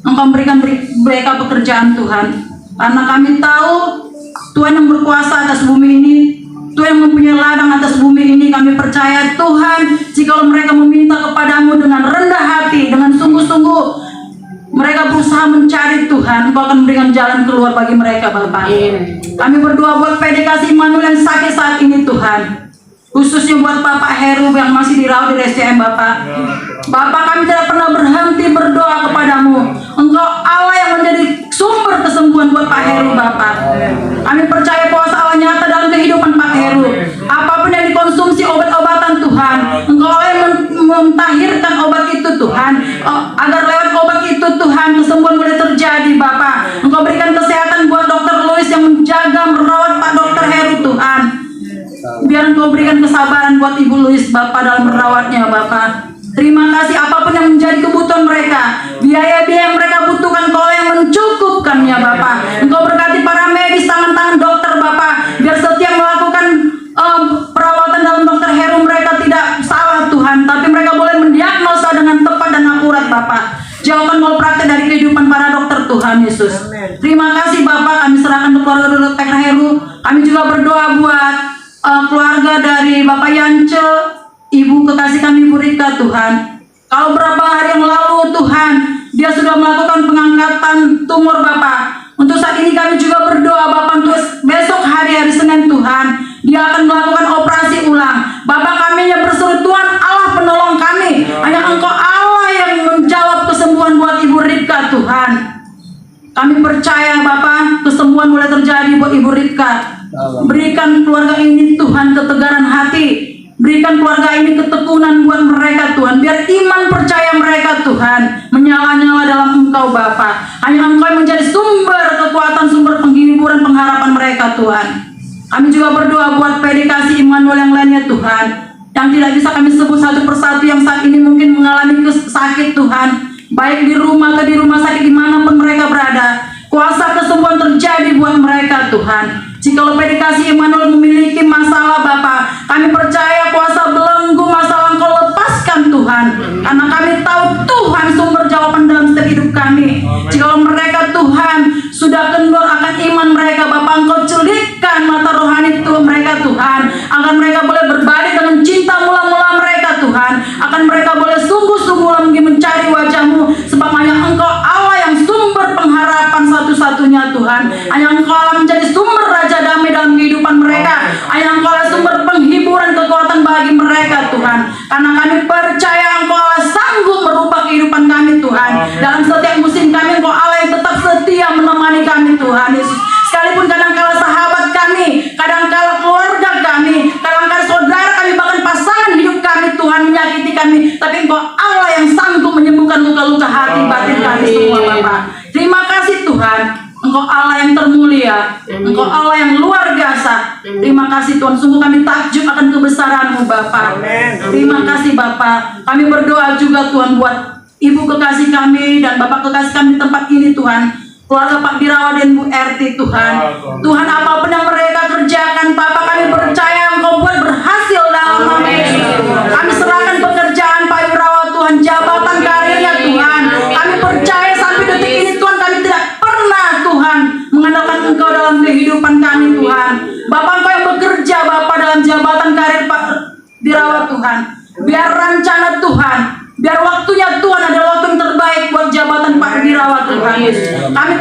Engkau berikan mereka pekerjaan Tuhan. Karena kami tahu Tuhan yang berkuasa atas bumi ini, Tuhan yang mempunyai ladang atas bumi ini. Kami percaya Tuhan, jika mereka meminta kepadamu dengan rendah hati, dengan sungguh-sungguh mereka berusaha mencari Tuhan, Engkau akan memberikan jalan keluar bagi mereka Bapak. Kami berdoa buat PDKasi Immanuel yang sakit saat ini Tuhan. khususnya buat Bapak Heru yang masih dirawat di RSCM Bapak. Bapak, kami tidak pernah berhenti berdoa kepadamu. Engkau Allah yang menjadi sumber kesembuhan buat Pak Heru Bapak. Kami percaya kuasa Allah nyata dalam kehidupan Pak Heru. Apapun yang dikonsumsi obat-obatan Tuhan, Engkau Allah yang mentahirkan obat itu Tuhan, agar lewat obat itu Tuhan kesembuhan boleh terjadi Bapak. Engkau berikan kesehatan buat Dokter Louis yang menjaga merawat Pak Dokter Heru Tuhan. Biar Engkau berikan kesabaran buat Ibu Louis Bapak dalam merawatnya Bapak. Terima kasih apapun yang menjadi kebutuhan mereka, biaya-biaya yang mereka butuhkan, Engkau yang mencukupkannya Bapak. Engkau berkati para medis, tangan-tangan dokter Bapak, biar setiap melakukan perawatan dalam Dokter Heru mereka tidak salah Tuhan, tapi mereka boleh mendiagnosa dengan tepat dan akurat Bapak. Jauhkan malpraktek dari kehidupan para dokter Tuhan Yesus. Terima kasih Bapak, kami serahkan ke keluarga Dokter Heru. Kami juga berdoa buat keluarga dari Bapak Yance, Ibu kekasih kami Ibu Rika Tuhan. Kalau berapa hari yang lalu Tuhan, dia sudah melakukan pengangkatan tumor Bapak. Untuk saat ini kami juga berdoa Bapak untuk besok hari Senin Tuhan, dia akan melakukan operasi ulang. Bapak, kami hanya berseru, Tuhan Allah penolong kami. Hanya Engkau Allah yang menjawab kesembuhan buat Ibu Rika Tuhan. Kami percaya Bapak, kesembuhan boleh terjadi buat Ibu Rika. Berikan keluarga ini Tuhan ketegaran hati. Berikan keluarga ini ketekunan buat mereka Tuhan. Biar iman percaya mereka Tuhan menyala-nyala dalam Engkau Bapa. Hanya Engkau yang menjadi sumber kekuatan, sumber penghiburan, pengharapan mereka Tuhan. Kami juga berdoa buat PDKasi Immanuel yang lainnya Tuhan, yang tidak bisa kami sebut satu persatu, yang saat ini mungkin mengalami sakit Tuhan, baik di rumah atau di rumah sakit dimanapun mereka berada. Kuasa kesembuhan terjadi buat mereka Tuhan. Jikalau PDKasi Immanuel memiliki masalah Bapak, kami percaya kuasa belenggu masalah Engkau lepaskan Tuhan. Karena kami tahu Tuhan sumber jawaban dalam setiap hidup kami. Jikalau mereka Tuhan sudah kendor akan iman mereka Bapak, Engkau celitkan mata rohani Tuhan mereka Tuhan, agar mereka boleh berbalik dengan cinta mula-mula mereka Tuhan, akan mereka boleh sungguh-sungguh lagi mencari wajah-Mu, sebab hanya Engkau Allah yang sumber pengharapan satu-satunya Tuhan. Hanya Engkau Allah menjadi sumber raja damai dalam kehidupan mereka. Hanya Engkau Allah sumber penghiburan kekuatan bagi mereka Tuhan. Karena kami percaya Engkau Allah sanggup merubah kehidupan kami Tuhan. Dalam setiap musim kami Engkau Allah yang tetap setia menemani kami Tuhan Yesus. Sekalipun kadang-kala sahabat kami, kadang-kala keluarga kami, kadang-kala saudara kami, bahkan pasangan hidup kami Tuhan menyakiti kami, tapi Engkau Allah yang sanggup menyembuhkan luka-luka hati batin kami semua Bapak. Terima kasih Tuhan, Engkau Allah yang termulia, Engkau Allah yang luar biasa. Terima kasih Tuhan, sungguh kami takjub akan kebesaran-Mu Bapak. Terima kasih Bapak. Kami berdoa juga Tuhan buat Ibu kekasih kami dan Bapak kekasih kami di tempat ini Tuhan, keluarga Pak Birawa dan Bu RT Tuhan. Tuhan, apapun yang mereka kerjakan Bapak, kami percaya Engkau buat berhasil dalam nama Yesus. Kami serahkan pekerjaan Pak Birawa Tuhan, jabatan karirnya Tuhan. Kami percaya sampai detik ini Tuhan, kami tidak pernah Tuhan mengandalkan Engkau dalam kehidupan kami Tuhan. Bapak, Engkau yang bekerja Bapak dalam jabatan karir Pak Birawa Tuhan. Biar rencana Tuhan, biar waktunya Tuhan adalah waktu yang terbaik buat jabatan Pak Birawa Tuhan Yesus. Kami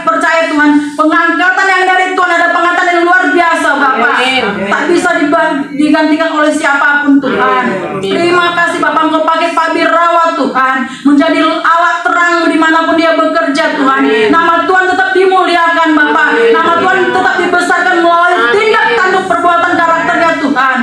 percaya Tuhan, pengangkatan yang dari Tuhan ada pengangkatan yang luar biasa Bapak. Tak bisa digantikan oleh siapapun Tuhan. Terima kasih Bapak, Engkau pakai Pak Birawa Tuhan menjadi alat terang dimanapun dia bekerja Tuhan. Nama Tuhan tetap dimuliakan Bapak. Nama Tuhan tetap dibesarkan melalui tindak tanduk perbuatan karakternya Tuhan.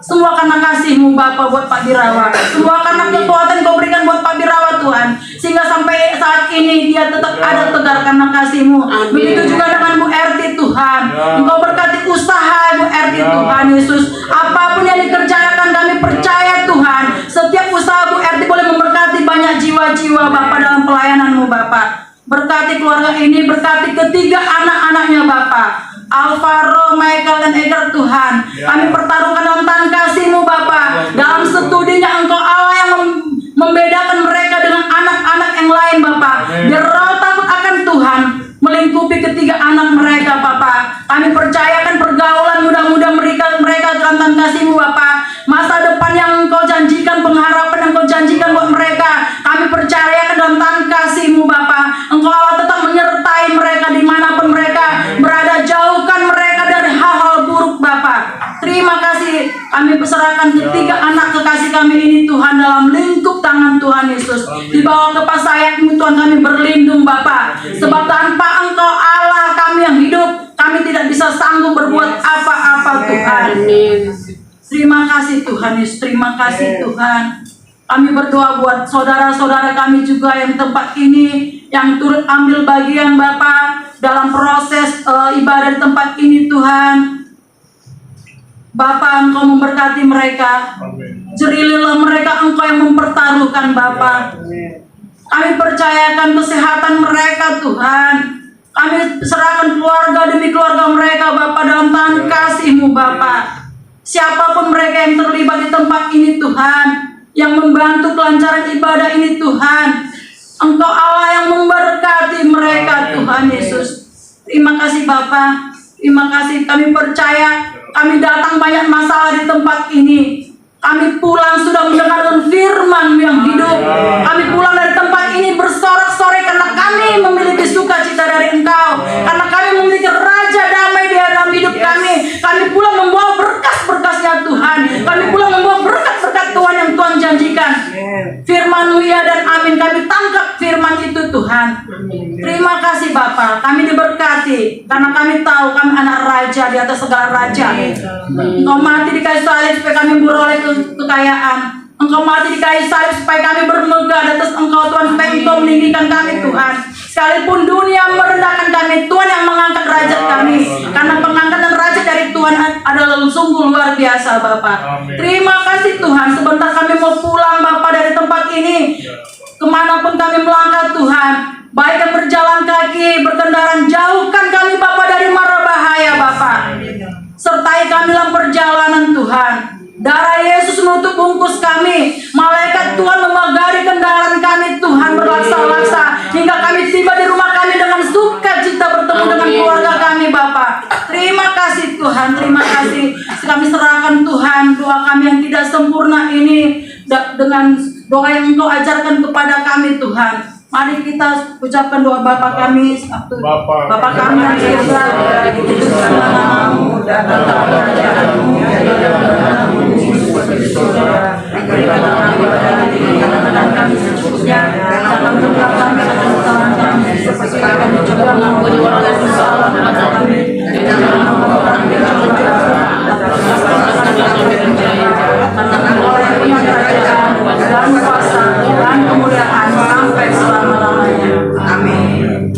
Semua karena kasih-Mu Bapak buat Pak Birawa. Semua karena kekuatan Kau berikan buat Pak Birawa Tuhan, sehingga sampai saat ini dia tetap ada tegar karena kasih-Mu. Begitu juga dengan Bu RT Tuhan. Engkau berkati usaha Bu RT Tuhan Yesus. Apapun yang dikerjakan kami percaya Tuhan, setiap usaha Bu RT boleh memberkati banyak jiwa-jiwa Bapak dalam pelayanan-Mu Bapak. Berkati keluarga ini, berkati ketiga anak-anaknya Bapak, Alvaro, Michael, dan Edgar Tuhan. Kami pertaruhkan dalam tangan kasih-Mu Bapak. Dalam studinya Engkau Allah yang membedakan mereka dengan anak-anak yang lain Bapak. Biar roh takut akan Tuhan melingkupi ketiga anak mereka Bapak. Kami percayakan pergaulan mudah-mudah mereka dalam tangan kasih-Mu Bapak. Masa depan yang Engkau janjikan, pengharapan yang Engkau janjikan buat mereka, kami percayakan dalam tangan kasih-Mu Bapak. Engkau Allah tetap menyertai mereka dimanapun mereka berada. Jauhkan mereka dari hal-hal buruk Bapak. Terima kasih, kami Kami perserahkan ketiga anak kekasih kami ini Tuhan dalam lingkup tangan Tuhan Yesus. Di bawah kepas sayap-Mu Tuhan kami berlindung Bapa. Sebab tanpa Engkau Allah kami yang hidup, kami tidak bisa sanggup berbuat apa-apa Tuhan. Terima kasih Tuhan Yesus, terima kasih Tuhan. Kami berdoa buat saudara-saudara kami juga yang tempat ini, yang turut ambil bagian Bapa dalam proses ibadah di tempat ini Tuhan. Bapa, Engkau memberkati mereka. Jerililah mereka, Engkau yang mempertaruhkan Bapa. Kami percayakan kesehatan mereka Tuhan. Kami serahkan keluarga demi keluarga mereka Bapa dalam tangan kasih-Mu Bapa. Siapapun mereka yang terlibat di tempat ini Tuhan, yang membantu kelancaran ibadah ini Tuhan, Engkau Allah yang memberkati mereka Tuhan Yesus. Terima kasih Bapa. Terima kasih, kami percaya kami datang banyak masalah di tempat ini. Kami pulang sudah mendengarkan firman yang hidup. Kami pulang dari tempat ini bersorak-sorai karena kami memiliki sukacita dari Engkau. Karena kami memiliki Raja damai di dalam hidup kami. Kami pulang membawa berkas-berkasnya Tuhan. Kami pulang membawa berkat-berkat Tuhan yang Tuhan janjikan. Firman-Mu ya dan amin. Kami tangkap firman itu Tuhan. Terima kasih Bapa. Kami diberkati karena kami tahu kami anak Raja di atas segala raja. Engkau mati di kayu salib supaya kami beroleh kekayaan. Engkau mati di kayu salib supaya kami bermegah di atas Engkau Tuhan, supaya Engkau meninggikan kami Tuhan. Sekalipun dunia merendahkan kami, Tuhan yang mengangkat derajat kami. Karena pengangkatan derajat dari Tuhan adalah sungguh luar biasa Bapa. Terima kasih Tuhan. Sebentar kami mau pulang Bapa dari tempat ini. Kemanapun kami melangkah Tuhan, baik yang berjalan kaki, berkendaraan, jauhkan kami Bapa dari mara bahaya Bapa. Sertai kami dalam perjalanan Tuhan. Darah Yesus menutup bungkus kami. Malaikat Tuhan memagari kendaraan kami Tuhan berlaksa-laksa hingga kami tiba di rumah kami dengan sukacita bertemu dengan keluarga kami Bapa. Terima kasih Tuhan, terima kasih. Kami serahkan Tuhan doa kami yang tidak sempurna ini dengan doa yang Engkau ajarkan kepada kami Tuhan. Mari kita ucapkan doa Bapa kami, Bapa kami yang di surga, dikuduskanlah namamu, datanglah kerajaanmu, jadilah kehendakmu di bumi di surga. Berikanlah kami makanan kami secukupnya, jangan membuat kami akan kesalahan kami, seperti kami juga mengampuni orang yang salah kepada kami, dan jangan membawa kami dalam pencobaan, karena Engkau yang punya kerajaan dan kuasa dan kemuliaan sampai selama-lamanya. Amin.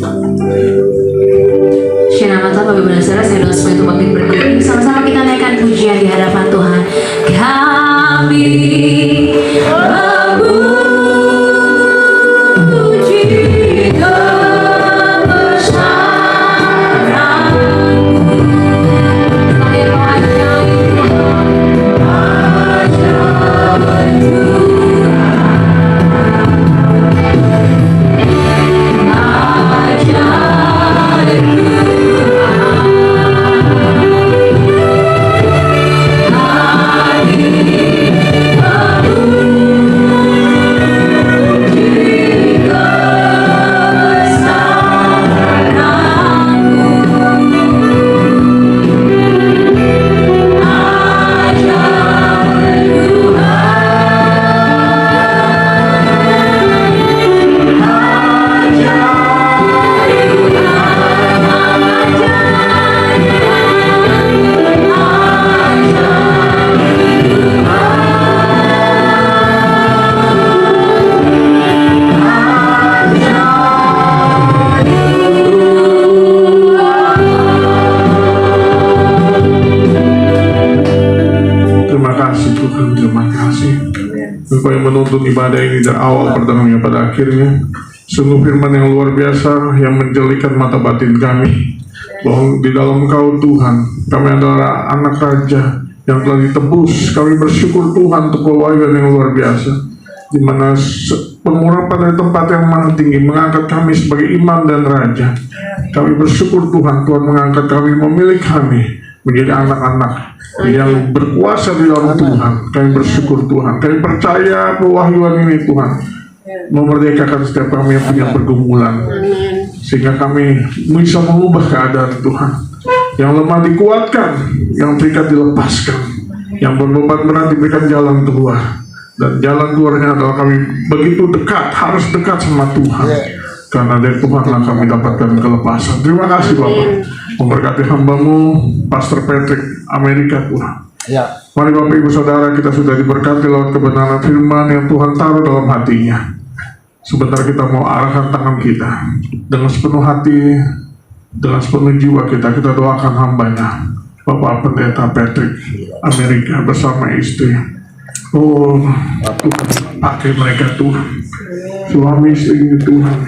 Syenamata Bapak Ibu dan Saudara, saya doa supaya itu makin berdiri. Sama-sama kita naikkan pujian di hadapan Tuhan. Kami memuji kebesaran-Mu. Amin. Engkau yang menuntun ibadah ini dari awal pertengahan pada akhirnya. Sungguh firman yang luar biasa yang menjelikan mata batin kami bahwa di dalam Engkau Tuhan kami adalah anak raja yang telah ditebus. Kami bersyukur Tuhan untuk kewajiban yang luar biasa, di mana pengurapan dari tempat yang maha tinggi mengangkat kami sebagai imam dan raja. Kami bersyukur Tuhan, Tuhan mengangkat kami, memilih kami menjadi anak-anak yang berkuasa di dalam Tuhan. Kami bersyukur Tuhan. Kami percaya pewahyuan ini Tuhan memerdekakan setiap kami yang punya pergumulan, sehingga kami bisa mengubah keadaan Tuhan. Yang lemah dikuatkan, yang terikat dilepaskan, Yang berbeban berat diberikan jalan keluar. Dan jalan keluarnya adalah kami begitu dekat, harus dekat sama Tuhan. Karena dari Tuhanlah kami dapatkan kelepasan. Terima kasih Bapak. Memberkati hamba-Mu, Pastor Patrick, Amerika Tuhan. Mari Bapak Ibu Saudara, kita sudah diberkati lewat kebenaran firman yang Tuhan taruh dalam hatinya. Sebentar kita mau arahkan tangan kita dengan sepenuh hati, dengan sepenuh jiwa kita doakan hambanya, Bapak Pendeta Patrick, Amerika bersama istri. Oh Tuhan, pakai mereka Tuhan, suami istri ini Tuhan.